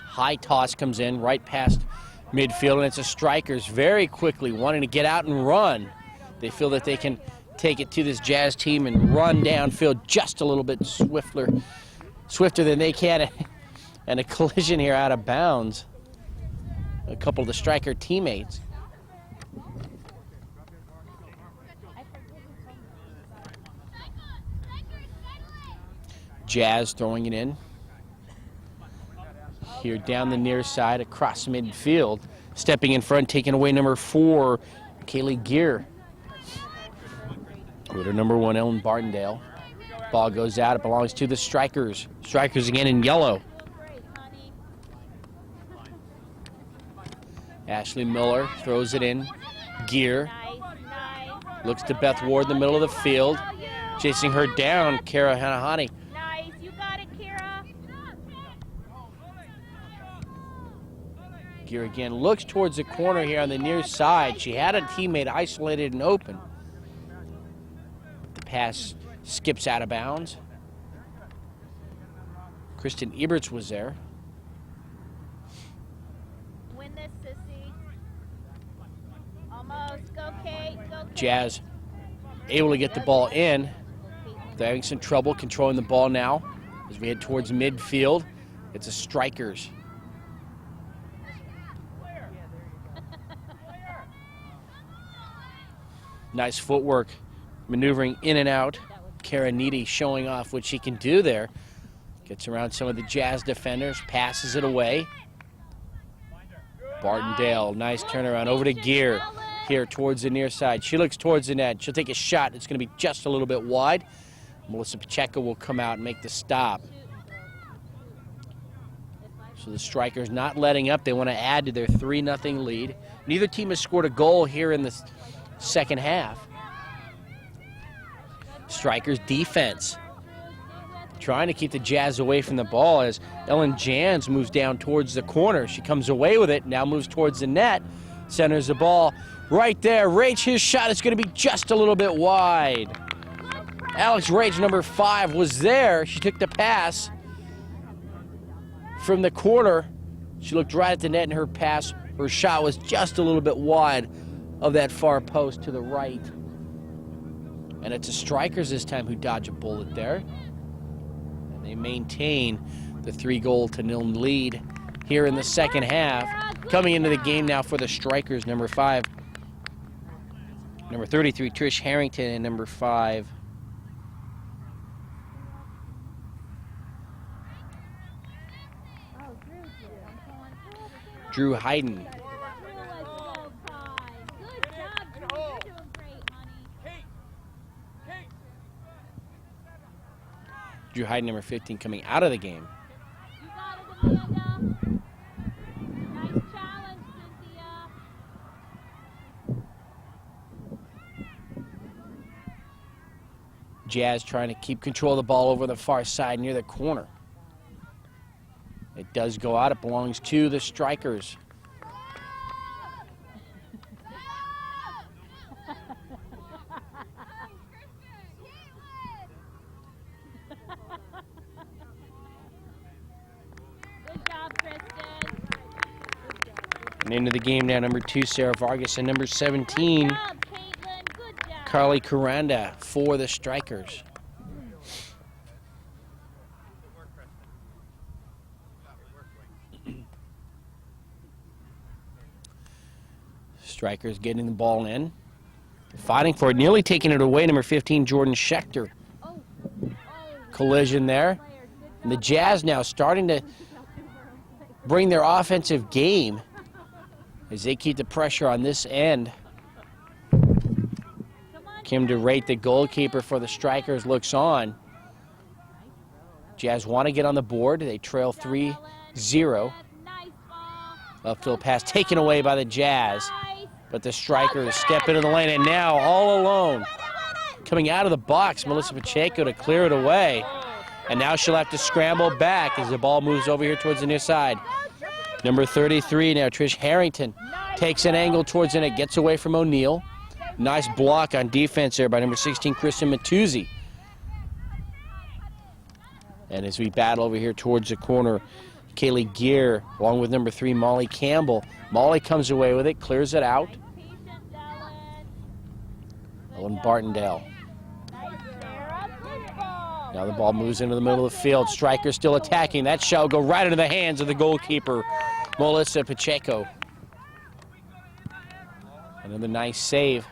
High toss comes in right past midfield, and it's a Strikers very quickly wanting to get out and run. They feel that they can take it to this Jazz team and run downfield just a little bit swifter than they can. And a collision here out of bounds. A couple of the Striker teammates. Jazz throwing it in. Here down the near side across midfield. Stepping in front, taking away number 4, Kaylee Gear. With her number 1, Ellen Bartendale. Ball goes out. It belongs to the Strikers. Strikers again in yellow. Great, honey. Ashley Miller throws it in. Gear Nice. looks to Beth Ward in the middle of the field. Chasing her down, Kara Hanahani. Nice. You got it, Kara. Gear again looks towards the corner here on the near side. She had a teammate isolated and open. The pass skips out of bounds. Kristen Eberts was there. Win this, sissy. Almost. Go, Kate. Go, Kate. Jazz able to get the ball in. They're having some trouble controlling the ball now as we head towards midfield. It's a Strikers. Nice footwork, maneuvering in and out. Kara Needy showing off what she can do there. Gets around some of the Jazz defenders, passes it away. Bartendale, nice turnaround over to Gear. here towards the near side. She looks towards the net. She'll take a shot. It's going to be just a little bit wide. Melissa Pacheco will come out and make the stop. So the Strikers not letting up. They want to add to their 3-0 lead. Neither team has scored a goal here in the second half. Strikers defense trying to keep the Jazz away from the ball as Ellen Jans moves down towards the corner. She comes away with it, now moves towards the net, centers the ball right there. Rach, his shot is going to be just a little bit wide. Alex Rach, number 5, was there. She took the pass from the corner. She looked right at the net, and her shot was just a little bit wide of that far post to the right. And it's the Strikers this time who dodge a bullet there. And they maintain the 3-0 lead here in the second half. Coming into the game now for the Strikers, number 5. Number 33, Trish Harrington, and number 5, Drew Hayden. Drew Hayden, number 15, coming out of the game. You got it, Amanda. Nice challenge, Cynthia. Jazz trying to keep control of the ball over the far side near the corner. It does go out. It belongs to the Strikers. Good job, Kristen. And into the game now, number 2, Sarah Vargas, and number 17, Good job, Caitlin. Good job. Carly Caranda for the Strikers. Strikers getting the ball in. Fighting for it, nearly taking it away, number 15, Jordan Schechter. Collision there. And the Jazz now starting to bring their offensive game as they keep the pressure on this end. Kim DeRate, the goalkeeper for the Strikers, looks on. Jazz want to get on the board. They trail 3-0. Upfield pass taken away by the Jazz. But the Strikers step into the lane, and now all alone, coming out of the box, Melissa Pacheco to clear it away. And now she'll have to scramble back as the ball moves over here towards the near side. Number 33 now, Trish Harrington, takes an angle towards it, gets away from O'Neill. Nice block on defense there by number 16, Kristen Matuzzi. And as we battle over here towards the corner, Kaylee Gear, along with number 3, Molly Campbell. Molly comes away with it, clears it out. Ellen Bartendale. Now the ball moves into the middle of the field. Strikers still attacking. That shot will go right into the hands of the goalkeeper, Melissa Pacheco. Another nice save.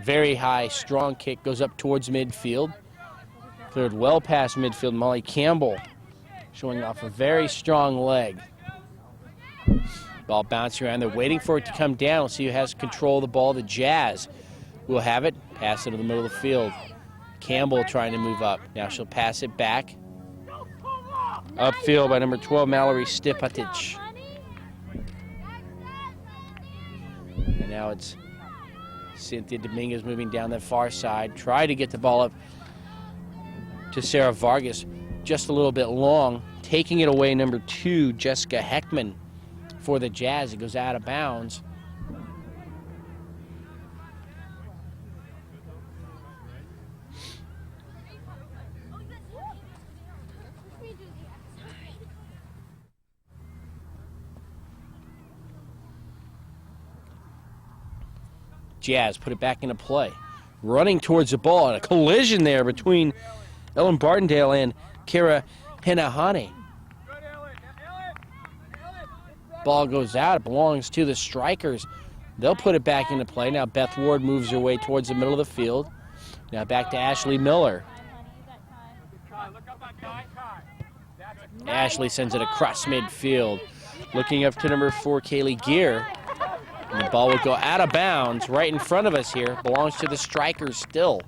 Very high, strong kick, goes up towards midfield. Cleared well past midfield. Molly Campbell showing off a very strong leg. Ball bouncing around. They're waiting for it to come down. We'll see who has control of the ball. The Jazz will have it. Pass it to the middle of the field. Campbell trying to move up. Now she'll pass it back. Upfield by number 12, Mallory Stipatic. And now it's Cynthia Dominguez moving down that far side. Try to get the ball up to Sarah Vargas. Just a little bit long. Taking it away, number 2, Jessica Heckman for the Jazz. It goes out of bounds. Jazz put it back into play. Running towards the ball, and a collision there between Ellen Bartendale and Kara Hinahane. Ball goes out. It belongs to the Strikers. They'll put it back into play. Now Beth Ward moves her way towards the middle of the field. Now back to Ashley Miller. Ashley sends it across midfield. Looking up to number 4, Kaylee Gear. And the ball will go out of bounds right in front of us here. Belongs to the Strikers still.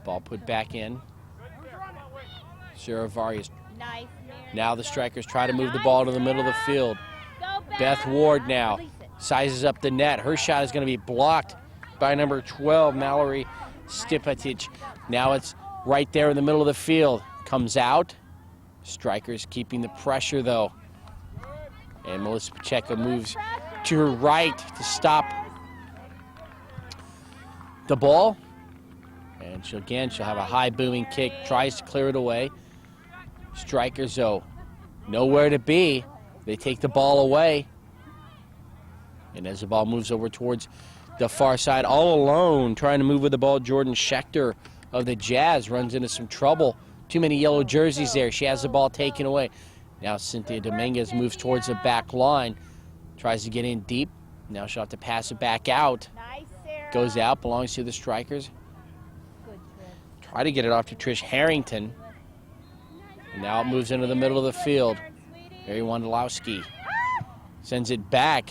Ball put back in. Sarah Varias. Nice. Now the Strikers try to move the ball to the middle of the field. Beth Ward now sizes up the net. Her shot is going to be blocked by number 12, Mallory Stipatic. Now it's right there in the middle of the field. Comes out. Strikers keeping the pressure, though. And Melissa Pacheco moves to her right to stop the ball. And she'll have a high booming kick, tries to clear it away. Strikers, though, nowhere to be. They take the ball away. And as the ball moves over towards the far side, all alone, trying to move with the ball, Jordan Schechter of the Jazz runs into some trouble. Too many yellow jerseys there. She has the ball taken away. Now Cynthia Dominguez moves towards the back line. Tries to get in deep. Now she'll have to pass it back out. Nice, Sarah. Goes out, belongs to the Strikers. Try to get it off to Trish Harrington. And now it moves into the middle of the field. Mary Wondolowski sends it back.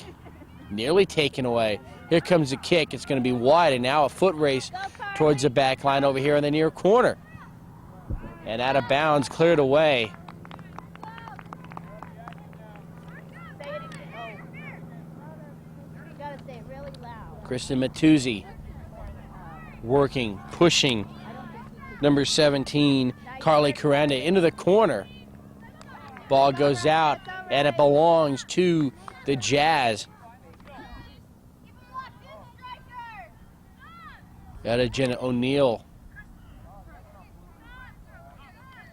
Nearly taken away. Here comes the kick. It's going to be wide, and now a foot race towards the back line over here in the near corner. And out of bounds, cleared away. Kristen Matuzzi working, pushing number 17, Carly Coranda, into the corner. Ball goes out, and it belongs to the Jazz. Jenna O'Neill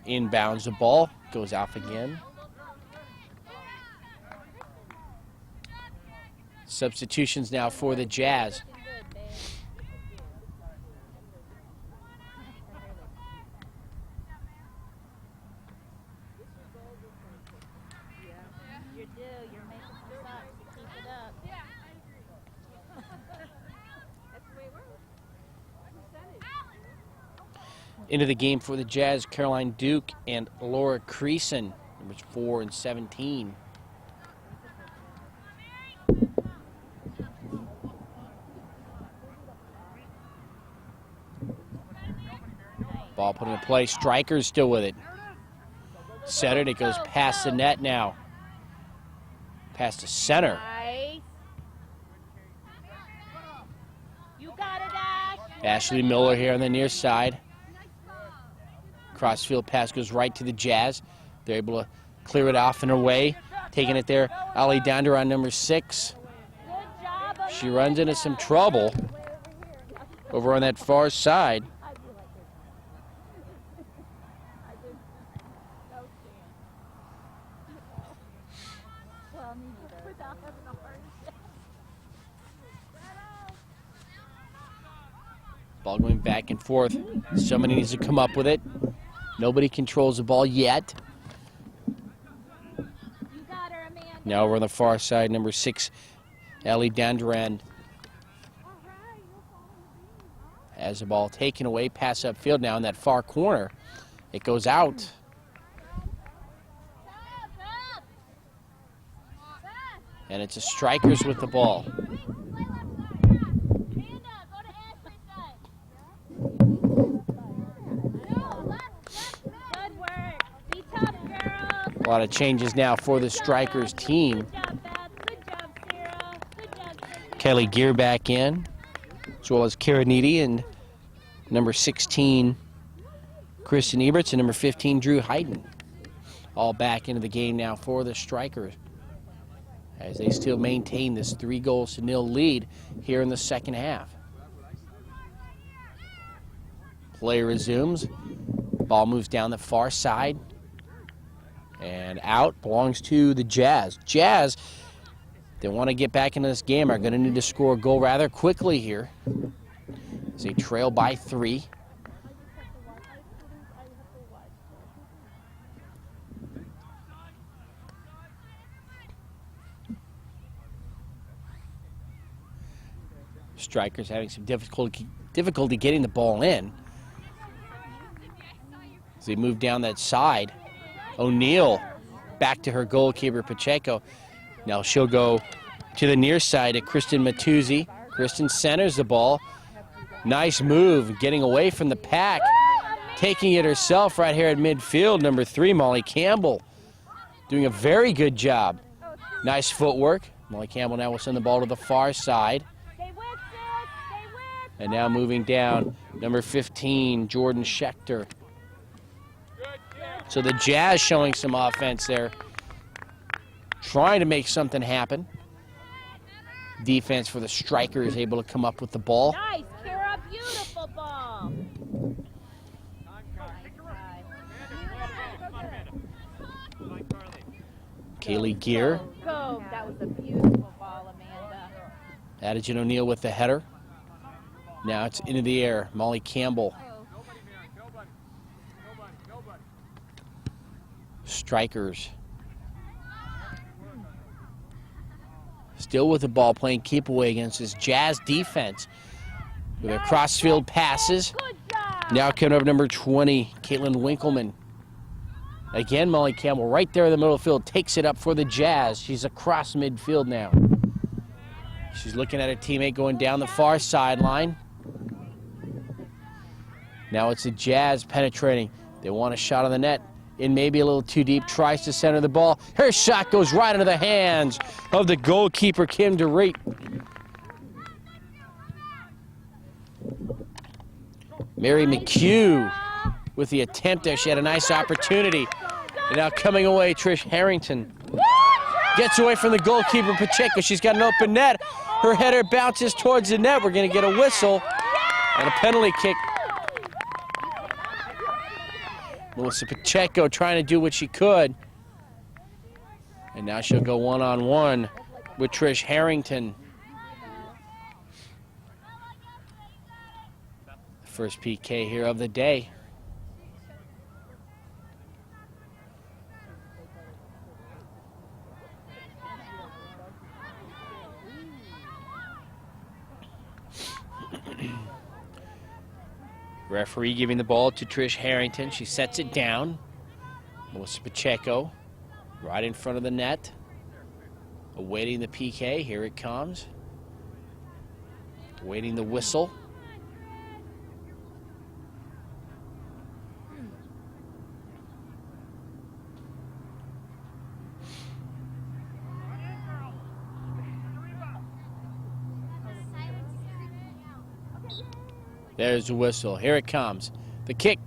inbounds the ball, goes off again. Substitutions now for the Jazz. Into the game for the Jazz, Caroline Duke and Laura Creason, numbers 4 and 17. Ball put into play. Strikers still with it. Centered. It goes past the net now. Past the center. Nice. You got it, Ash. Ashley Miller here on the near side. Crossfield pass goes right to the Jazz. They're able to clear it off and away. Taking it there, Ali Donder on number 6. She runs into some trouble over on that far side. Ball going back and forth. Somebody needs to come up with it. Nobody controls the ball yet. Now we're on the far side, number 6, Ellie Danduran has the ball taken away, pass upfield now in that far corner. It goes out. And it's the Strikers with the ball. A lot of changes now for the Strikers team. Kelly Gear back in, as well as Kara Needy and number 16, Kristen Eberts, and number 15, Drew Hayden. All back into the game now for the Strikers, as they still maintain this 3-0 lead here in the second half. Play resumes. Ball moves down the far side. And out, belongs to the Jazz. Jazz, they want to get back into this game, are going to need to score a goal rather quickly here, as they trail by 3. Strikers having some difficulty getting the ball in. they move down that side. O'Neill back to her goalkeeper, Pacheco. Now she'll go to the near side at Kristen Matuzzi. Kristen centers the ball. Nice move, getting away from the pack. Taking it herself right here at midfield, number 3, Molly Campbell. Doing a very good job. Nice footwork. Molly Campbell now will send the ball to the far side. And now moving down, number 15, Jordan Schechter. So the Jazz showing some offense there. Trying to make something happen. Defense for the Strikers able to come up with the ball. Nice, Kara, beautiful ball. Kaylee Gear. Go, that was a beautiful ball, Amanda. Addison O'Neill with the header. Now it's into the air. Molly Campbell. Strikers. Still with the ball, playing keep away against this Jazz defense. With their crossfield passes. Now coming up number 20, Caitlin Winkleman. Again, Molly Campbell right there in the middle of the field takes it up for the Jazz. She's across midfield now. She's looking at her teammate going down the far sideline. Now it's the Jazz penetrating. They want a shot on the net. In maybe a little too deep, tries to center the ball. Her shot goes right into the hands of the goalkeeper, Kim DeRate. Mary McHugh with the attempt there. She had a nice opportunity. And now coming away, Trish Harrington. Gets away from the goalkeeper, Pacheco. She's got an open net. Her header bounces towards the net. We're going to get a whistle and a penalty kick. Melissa Pacheco trying to do what she could. And now she'll go one-on-one with Trish Harrington. First PK here of the day. Referee giving the ball to Trish Harrington. She sets it down. Melissa Pacheco right in front of the net. Awaiting the PK. Here it comes. Waiting the whistle. There's the whistle. Here it comes. The kick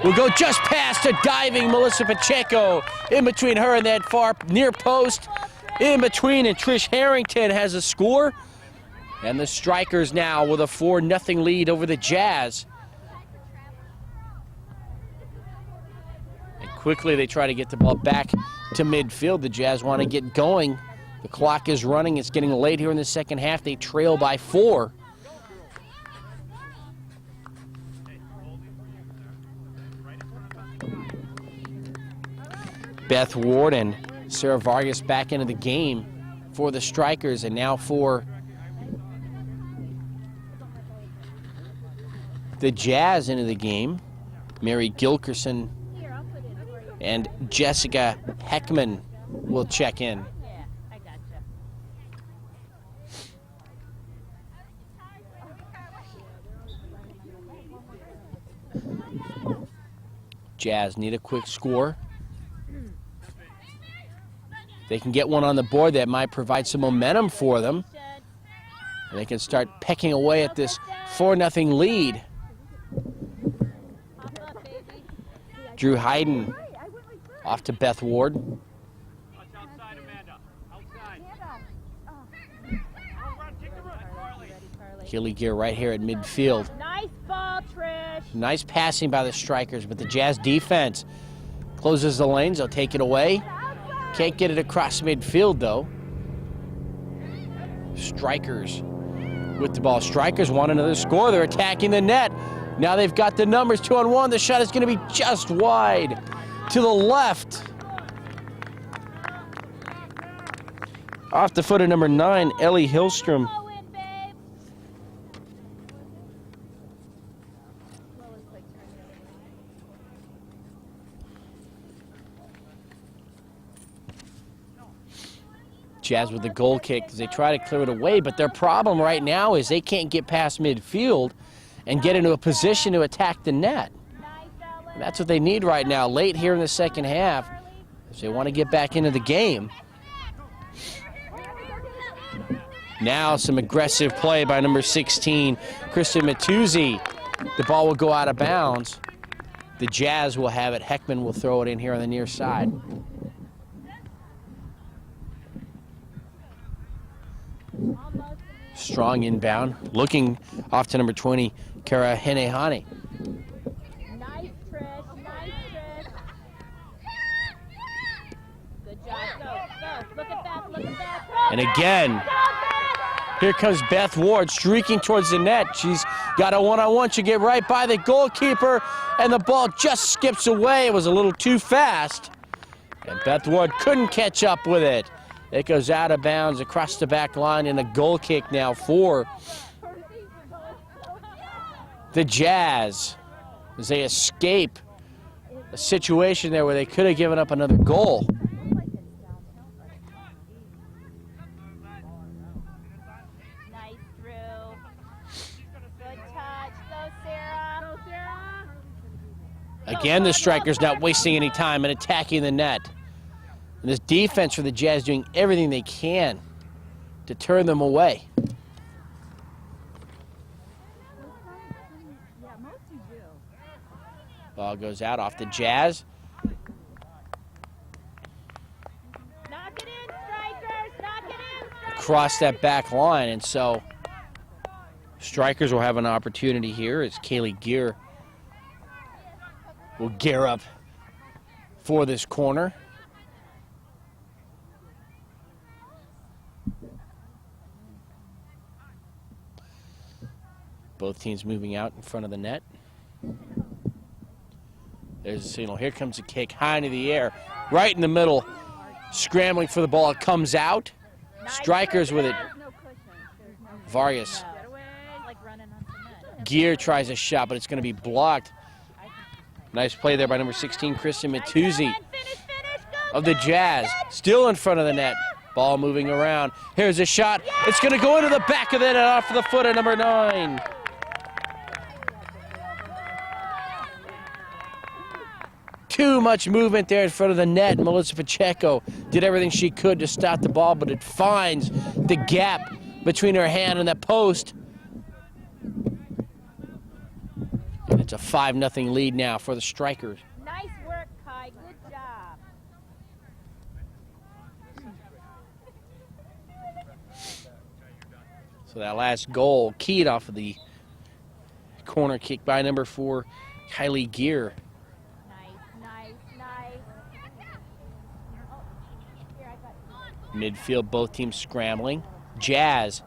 will go just past a diving Melissa Pacheco. In between her and that far near post. In between, and Trish Harrington has a score. And the Strikers now with a 4-0 lead over the Jazz. And quickly they try to get the ball back to midfield. The Jazz want to get going. The clock is running. It's getting late here in the second half. They trail by 4. Beth Ward and Sarah Vargas back into the game for the Strikers, and now for the Jazz into the game. Mary Gilkerson and Jessica Heckman will check in. Yeah, I gotcha. Jazz need a quick score. They can get one on the board that might provide some momentum for them. And they can start pecking away at this 4-0 lead. Drew Hayden off to Beth Ward. Outside, Amanda. Outside. Keely Gear right here at midfield. Nice ball, Trish. Nice passing by the Strikers, but the Jazz defense closes the lanes. They'll take it away. Can't get it across midfield, though. Strikers with the ball. Strikers want another score. They're attacking the net. Now they've got the numbers 2-on-1. The shot is going to be just wide to the left. Off the foot of number 9, Ellie Hillstrom. Jazz with the goal kick as they try to clear it away, but their problem right now is they can't get past midfield and get into a position to attack the net. And that's what they need right now, late here in the second half, if they want to get back into the game. Now some aggressive play by number 16, Kristen Matuzzi. The ball will go out of bounds. The Jazz will have it. Heckman will throw it in here on the near side. Strong inbound, looking off to number 20, Kara Henehane. Nice, Trish. Nice, Trish. Good job. Go. Look at that. Look at that. And again, here comes Beth Ward streaking towards the net. She's got a one-on-one. She get right by the goalkeeper, and the ball just skips away. It was a little too fast, and Beth Ward couldn't catch up with it. It goes out of bounds across the back line, and a goal kick now for the Jazz as they escape a situation there where they could have given up another goal. Nice through. Good touch. Go, Sarah. Go, Sarah. Again, the strikers not wasting any time and attacking the net. And this defense for the Jazz doing everything they can to turn them away. Ball goes out off the Jazz. Knock it in, strikers. Knock it in, strikers. Across that back line, and so strikers will have an opportunity here as Kaylee Gear will gear up for this corner. Both teams moving out in front of the net. There's a signal. Here comes a kick high into the air, right in the middle, scrambling for the ball. It comes out. Strikers with it. Vargas. Gear tries a shot, but it's going to be blocked. Nice play there by number 16, Kristen Matuzzi of the Jazz. Still in front of the net. Ball moving around. Here's a shot. It's going to go into the back of the net off the foot of number 9. Too much movement there in front of the net. Melissa Pacheco did everything she could to stop the ball, but it finds the gap between her hand and the post. And it's a 5-0 lead now for the Strikers. Nice work, Kai. Good job. So that last goal keyed off of the corner kick by number 4, Kylie Gear. Midfield, both teams scrambling. Jazz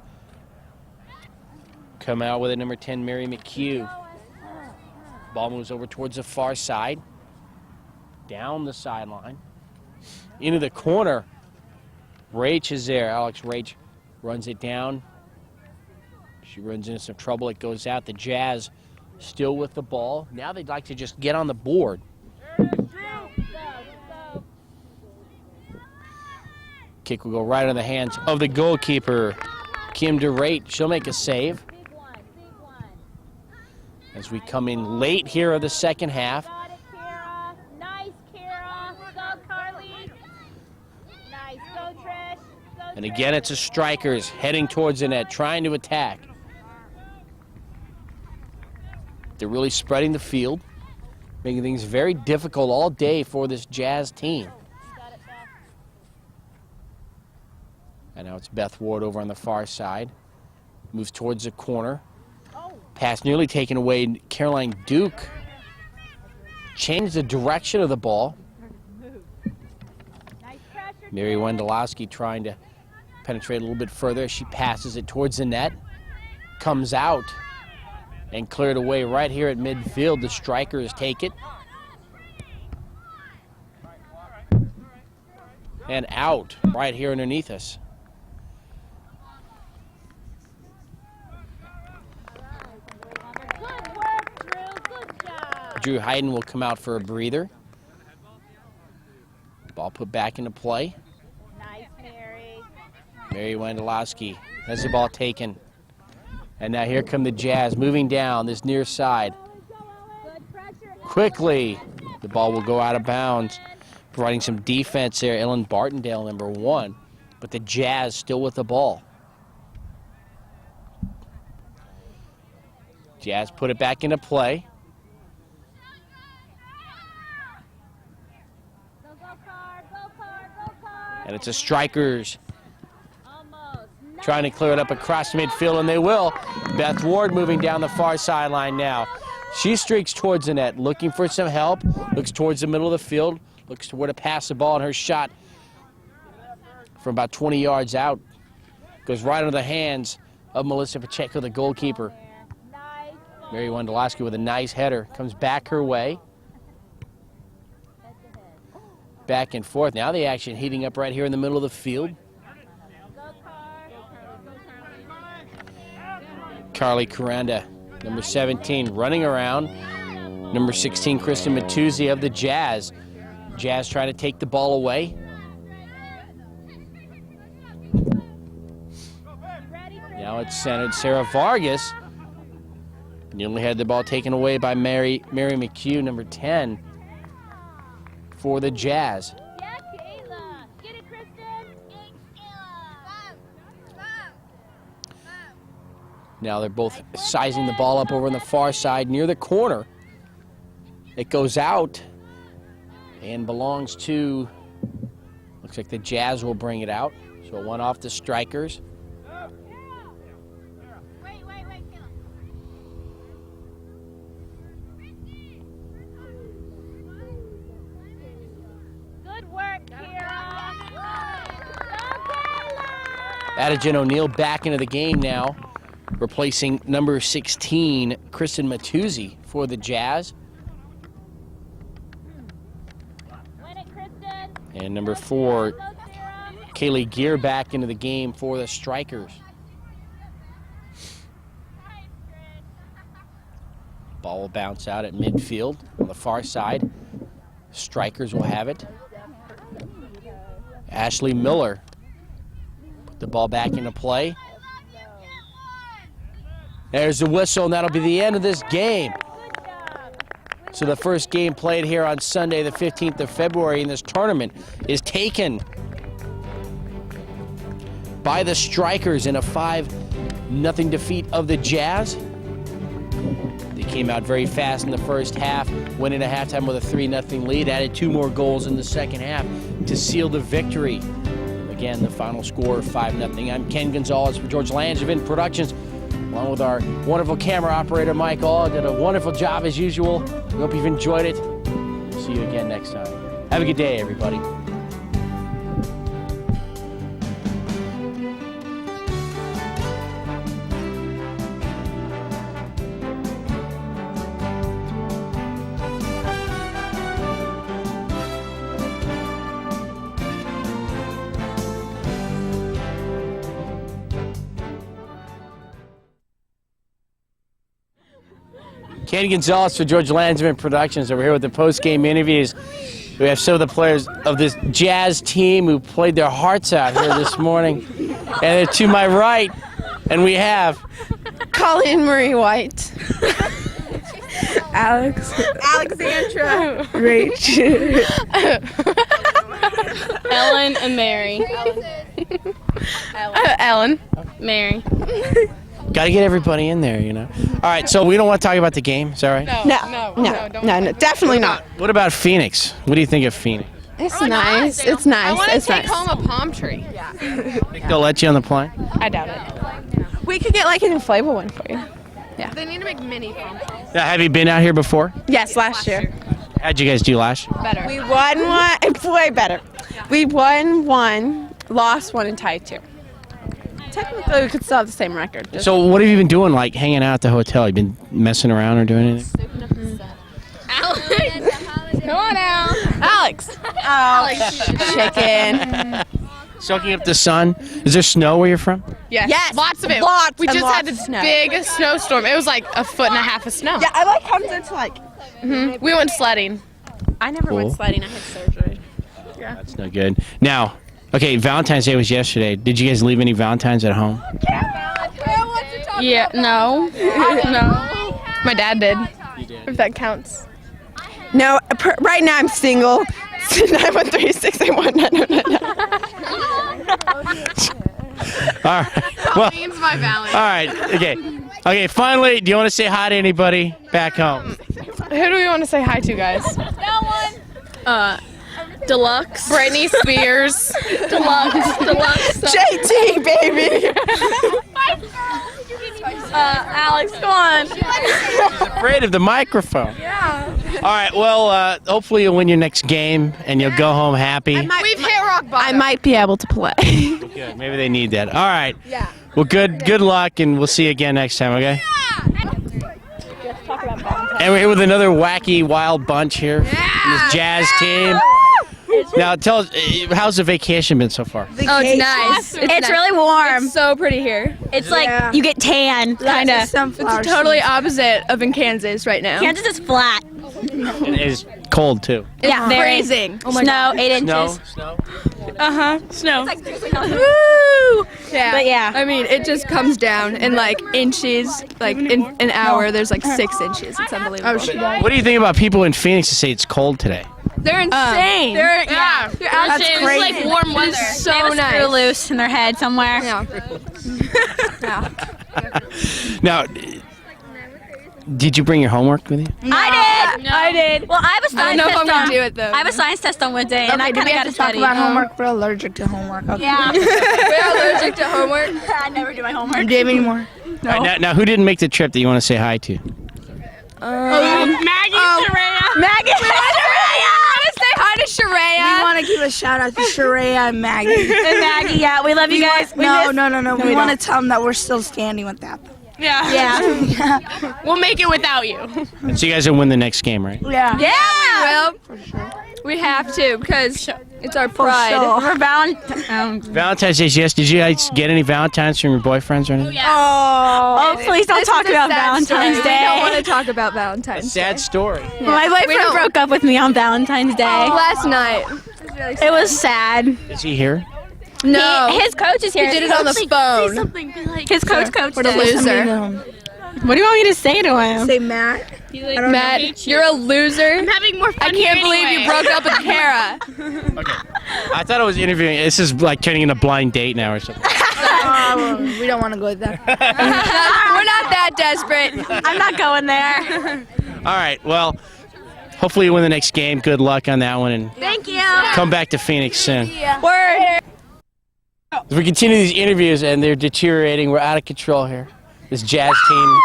come out with it, number 10, Mary McHugh. Ball moves over towards the far side. Down the sideline. Into the corner. Rach is there. Alex Rach runs it down. She runs into some trouble. It goes out. The Jazz still with the ball. Now they'd like to just get on the board. Kick will go right in the hands of the goalkeeper, Kim DeRate. She'll make a save. Big one. As we come in late here of the second half. Got it, Kara. Nice, Kara. Go, Carly. Nice. Go, Trish. Go, And again, it's the Strikers heading towards the net, trying to attack. They're really spreading the field, making things very difficult all day for this Jazz team. Got it back. And now it's Beth Ward over on the far side. Moves towards the corner. Oh. Pass nearly taken away. Caroline Duke changed the direction of the ball. Nice pressure. Mary Wendelowski trying to penetrate a little bit further. She passes it towards the net. Comes out and cleared away right here at midfield. The Strikers take it. And out right here underneath us. Good work, Drew. Good job. Drew Hayden will come out for a breather. Ball put back into play. Nice, Mary. Mary Wendolowski has the ball taken. And now here come the Jazz moving down this near side. Quickly, the ball will go out of bounds, providing some defense there. Ellen Bartondale, number 1. But the Jazz still with the ball. Jazz put it back into play. And it's a Strikers trying to clear it up across midfield, and they will. Beth Ward moving down the far sideline now. She streaks towards the net, looking for some help, looks towards the middle of the field, looks to where to pass the ball, and her shot from about 20 yards out goes right into the hands of Melissa Pacheco, the goalkeeper. Mary Wendolowski with a nice header, comes back her way. Back and forth. Now the action heating up right here in the middle of the field. Carly Coranda, number 17, running around. Number 16, Kristen Matuzzi of the Jazz. Jazz trying to take the ball away. Now it's centered. Sarah Vargas nearly had the ball taken away by Mary McHugh, number 10, for the Jazz. Get it, Kristen. Now they're both sizing the ball up over on the far side near the corner. It goes out and belongs to, looks like the Jazz will bring it out. So it went off the Strikers. Good work, Kira. Adijan O'Neill back into the game now, replacing number 16, Kristen Matuzzi, for the Jazz. Win it, Kristen. And number 4, Kaylee Gear back into the game for the Strikers. Ball will bounce out at midfield on the far side. Strikers will have it. Ashley Miller put the ball back into play. There's the whistle, and that'll be the end of this game. So the first game played here on Sunday, the 15th of February in this tournament, is taken by the Strikers in a 5-0 defeat of the Jazz. They came out very fast in the first half, went into halftime with a 3-0 lead, added 2 more goals in the second half to seal the victory. Again, the final score, 5-0. I'm Ken Gonzalez for George Langevin Productions, along with our wonderful camera operator, Mike All. Did a wonderful job as usual. We hope you've enjoyed it. We'll see you again next time. Have a good day, everybody. Ken Gonzalez for George Landsman Productions. Over here with the post-game interviews. We have some of the players of this Jazz team who played their hearts out here this morning. And to my right, and we have Colleen Marie White. Alexandra. Rachel. Ellen and Mary. Ellen. Mary. got to get everybody in there, you know. All right, so we don't want to talk about the game. Is that right? No, definitely not. What about Phoenix? What do you think of Phoenix? It's nice. It's nice. I want to It's take nice. home a palm tree. Think they'll let you on the plane? I doubt it. We could get like an inflatable one for you. They need to make mini palm trees. Yeah, have you been out here before? Yes, last year. How'd you guys do last year? Better. We won one. It's way better. We won one, lost one, and tied 2. Technically, we could still have the same record. Just So what have you been doing, like hanging out at the hotel? You been messing around or doing anything? Come on now. Alex. Chicken. Soaking up the sun. Is there snow where you're from? Yes. Lots of it. Lots we and just lots had of this snow. big snowstorm. It was like 1.5 feet of snow. Yeah, I like comes into like. We went sledding. I never Cool. went sledding. I had surgery. That's no good. Now, Okay, Valentine's Day was yesterday. Did you guys leave any Valentines at home? Yeah, no. No. My dad did. If that counts. No, right now I'm single. 913-681-9999. All right. Well, Means my Valentine. all right. Okay. Okay. Finally, do you want to say hi to anybody back home? Who do we want to say hi to, guys? Deluxe. Britney Spears. Deluxe. JT, baby. Alex, come on. He's afraid of the microphone. Yeah. All right. Well, hopefully you'll win your next game and you'll go home happy. We've hit rock bottom. I might be able to play. Good. Maybe they need that. All right. Yeah. Well, good luck, and we'll see you again next time. Okay. And we're here with another wacky, wild bunch here. This jazz team. Now, tell us, how's the vacation been so far? Oh, it's nice. It's really warm. It's so pretty here. It's like you get tan, kind of. It's totally opposite of in Kansas right now. Kansas is flat. It is cold too. Yeah, very. Freezing. Oh Snow, 8 inches. Snow. Snow. Woo! Yeah. But yeah. I mean, it just comes down in like inches. Like in an hour, there's like 6 inches. It's unbelievable. What do you think about people in Phoenix that say it's cold today? They're insane. They're Yeah. That's crazy. It's like warm weather. So They have a nice. screw loose in their head somewhere. Yeah. Now, did you bring your homework with you? I did. I did. Well, I have a I don't science know if I'm test gonna on. do it though. I have a science test on Wednesday, and I kind of got to study. We're allergic to homework. Okay. Yeah. We're allergic to homework. I never do my homework. Do you have any more? All right, now, who didn't make the trip that you want to say hi to? Maggie Maggie. Say hi to We Sharaya. want to give a shout out to Sharaya and Maggie. and Maggie. Yeah, we love you guys. We miss- No. We want to tell them that we're still standing with that. Yeah. Yeah. We'll make it without you. So you guys will win the next game, right? Yeah. Yeah. Well, we have to because it's our pride. We're bound. Valentine's Day, yes. Did you guys get any Valentines from your boyfriends or anything? Oh, please don't talk about Valentine's We don't want Day. to talk about Valentine's Day. Sad story. My boyfriend don't- broke up with me on Valentine's Day. Last night. It was sad. Is he here? No. His coach is here. He did it on the phone. His coached What a loser. What do you want me to say to him? Say Matt. Matt, you're a loser. having more fun I can't believe you broke up with Kara. Okay. I thought I was interviewing. This is like turning into a blind date now or something. We don't want to go there. We're not that desperate. I'm not going there. All right. Well, hopefully you win the next game. Good luck on that one, and Thank you. come back to Phoenix soon. Word. As we continue these interviews, and they're deteriorating. We're out of control here. This jazz team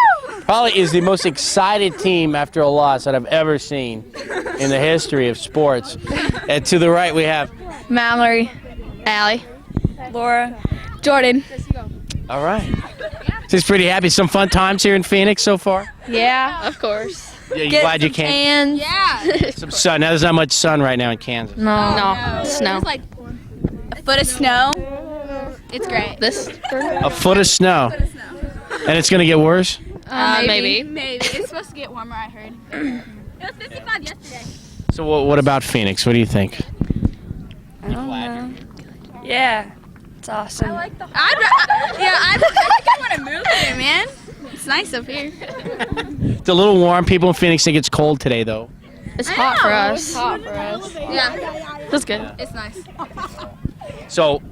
probably is the most excited team after a loss that I've ever seen in the history of sports. And to the right, we have. Mallory, Allie, Laura, Jordan. All right. She's pretty happy. Some fun times here in Phoenix so far. Yeah, of course. Yeah, you glad you came? And Some sun. Now there's not much sun right now in Kansas. no, snow. A foot of snow. It's great. This A foot of snow. And it's gonna get worse. maybe. Maybe. It's supposed to get warmer, I heard. It was 55 yesterday. So what about Phoenix? What do you think? Yeah. It's awesome. I want to move here, man. It's nice up here. It's a little warm. People in Phoenix think it's cold today, though. It's hot for us. Yeah. That's good. It's nice. So,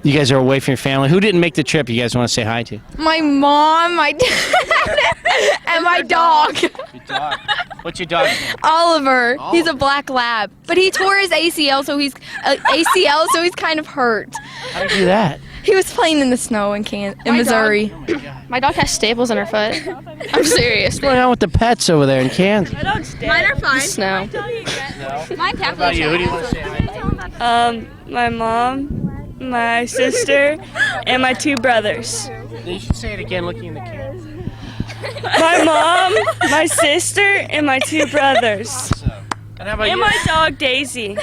you guys are away from your family. Who didn't make the trip you guys want to say hi to? My mom, my dad, and my dog. Your dog. What's your dog's name? Oliver. He's a black lab, but he tore his ACL, so he's kind of hurt. How did you do that? He was playing in the snow in Missouri. My dog has staples in her foot. I'm serious. What's going on with the pets over there in Kansas? Mine are fine. Snow. Mine What about you? Who do you want to say hi to? My mom, my sister, and my 2 brothers. You should say it again looking in the camera. My mom, my sister, and my 2 brothers. And how about And you? my dog Daisy.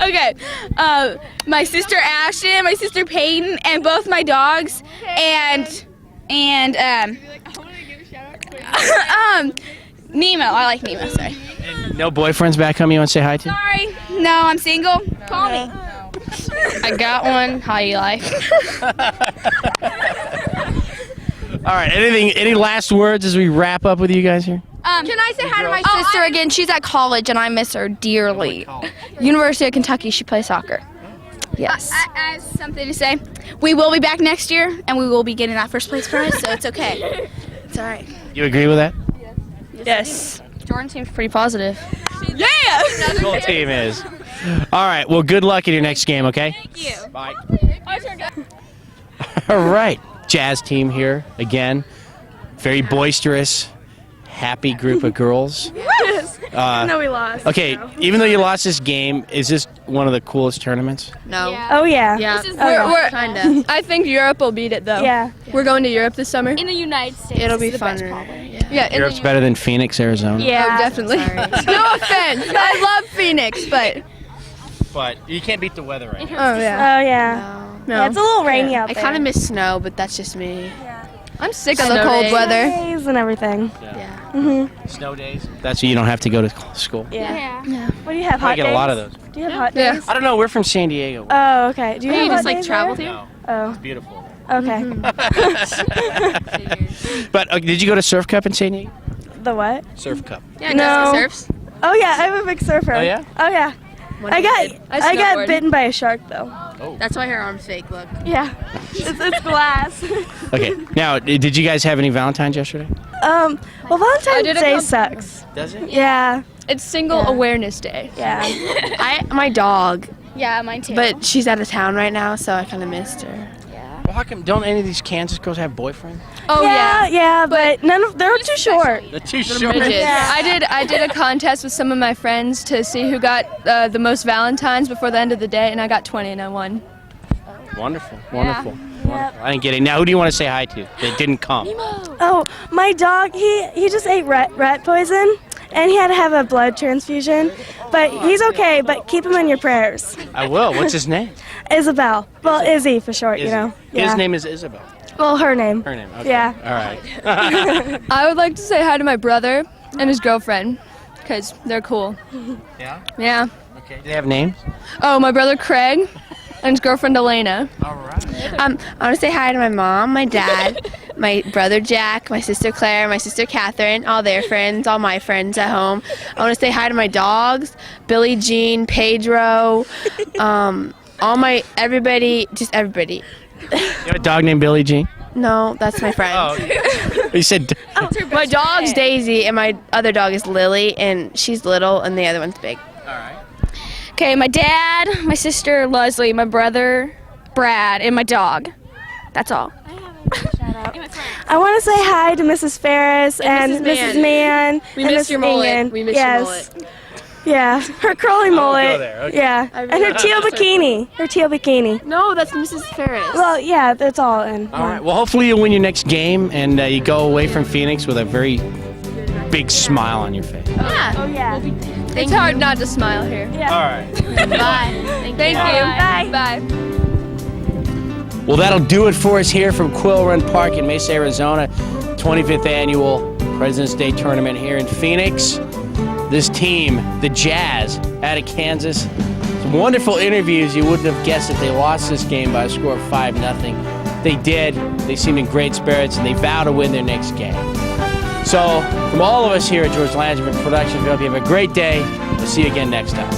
Okay, my sister Ashton, my sister Peyton, and both my dogs, and Nemo. I like Nemo. Sorry. No boyfriends back home you want to say hi to? Sorry. No, I'm single. Call me. I got one. How you like? All right. Any last words as we wrap up with you guys here? Can I say hi to my sister again? She's at college and I miss her dearly. University of Kentucky. She plays soccer. Yes. As something to say, we will be back next year and we will be getting that first place prize, so it's okay. It's all right. You agree with that? Yes. Jordan seems pretty positive. Yeah. The whole team is. All right. Well, good luck in your next game. Okay. Thank you. Bye. All right. Jazz team here again. Very boisterous, happy group of girls. No, we lost. Okay, even though you lost this game, is this one of the coolest tournaments? No. Oh, yeah. Yeah. We're kind of. I think Europe will beat it though. Yeah. We're going to Europe this summer. In the United States. It'll be it's the best, funner. probably. Yeah. in Europe's the better than Phoenix, Arizona. Yeah. Oh, definitely. Sorry. No offense. I love Phoenix, but But you can't beat the weather right now. oh yeah. Oh, yeah. No. Yeah, it's a little rainy out I there. kind of miss snow, but that's just me. I'm sick of the Snow cold days. weather. Days and everything. Yeah. Snow days. That's why you don't have to go to school. Yeah. Yeah. What do you have, I hot get days? a lot of those. Do you have hot Yeah. days? I don't know. We're from San Diego. Oh, okay. Do you have you hot just like days travel there? to? No, Oh, it's beautiful. okay. But did you go to Surf Cup in San Diego? The what? Surf Cup. Yeah, No. Jessica surfs. Oh, yeah, I'm a big surfer. Oh, yeah? Oh, yeah. I got snowboard. bitten by a shark, though. That's why her arm's fake. Look. Yeah. It's glass. Okay. Now, did you guys have any Valentine's yesterday? Well, Valentine's did a Day couple- sucks. Does it? Yeah. It's Single Yeah. Awareness Day. Yeah. My dog, Yeah, mine too. but she's out of town right now, so I kind of missed her. Well, how come don't any of these Kansas girls have boyfriends? Oh yeah, yeah, but they're too short. They're too short. midgets. Yeah. I did a contest with some of my friends to see who got the most Valentines before the end of the day, and I got 20 and I won. Wonderful. Wonderful. I didn't get it. Now, who do you want to say hi to that didn't come? Oh, my dog, he just ate rat poison, and he had to have a blood transfusion. But he's okay, but keep him in your prayers. I will. What's his name? Isabel. Well, Izzy for short, you know. Yeah. His name is Isabel. Well, her name. Her name. Okay. Yeah. All right. I would like to say hi to my brother and his girlfriend, because they're cool. Yeah? Yeah. Okay. Do they have names? Oh, my brother Craig and his girlfriend Elena. All right. I want to say hi to my mom, my dad, my brother Jack, my sister Claire, my sister Catherine, all their friends, all my friends at home. I want to say hi to my dogs, Billie Jean, Pedro, everybody, just everybody. You have a dog named Billie Jean? No, that's my friend. Oh, okay. You said. My dog's Daisy, and my other dog is Lily, and she's little, and the other one's big. All right. Okay, my dad, my sister Leslie, my brother Brad, and my dog. That's all. I want to say hi to Mrs. Ferris and Mrs. Mann. We and miss Mrs. your mullet. Ingen. We miss yes. your mullet. Yeah, her curly mullet. there, okay. Yeah, and her teal bikini. Her teal bikini. No, that's Mrs. Ferris. Well, yeah, that's all in. All right. Well, hopefully you'll win your next game and you go away from Phoenix with a very big smile on your face. Oh yeah. It's hard not to smile here. All right. Bye. Thank you. Bye. Bye. Well, that'll do it for us here from Quill Run Park in Mesa, Arizona. 25th annual President's Day tournament here in Phoenix. This team, the Jazz, out of Kansas. Some wonderful interviews. You wouldn't have guessed that they lost this game by a score of 5-0. They did. They seemed in great spirits, and they vow to win their next game. So, from all of us here at George Landsman Productions, we hope you have a great day. We'll see you again next time.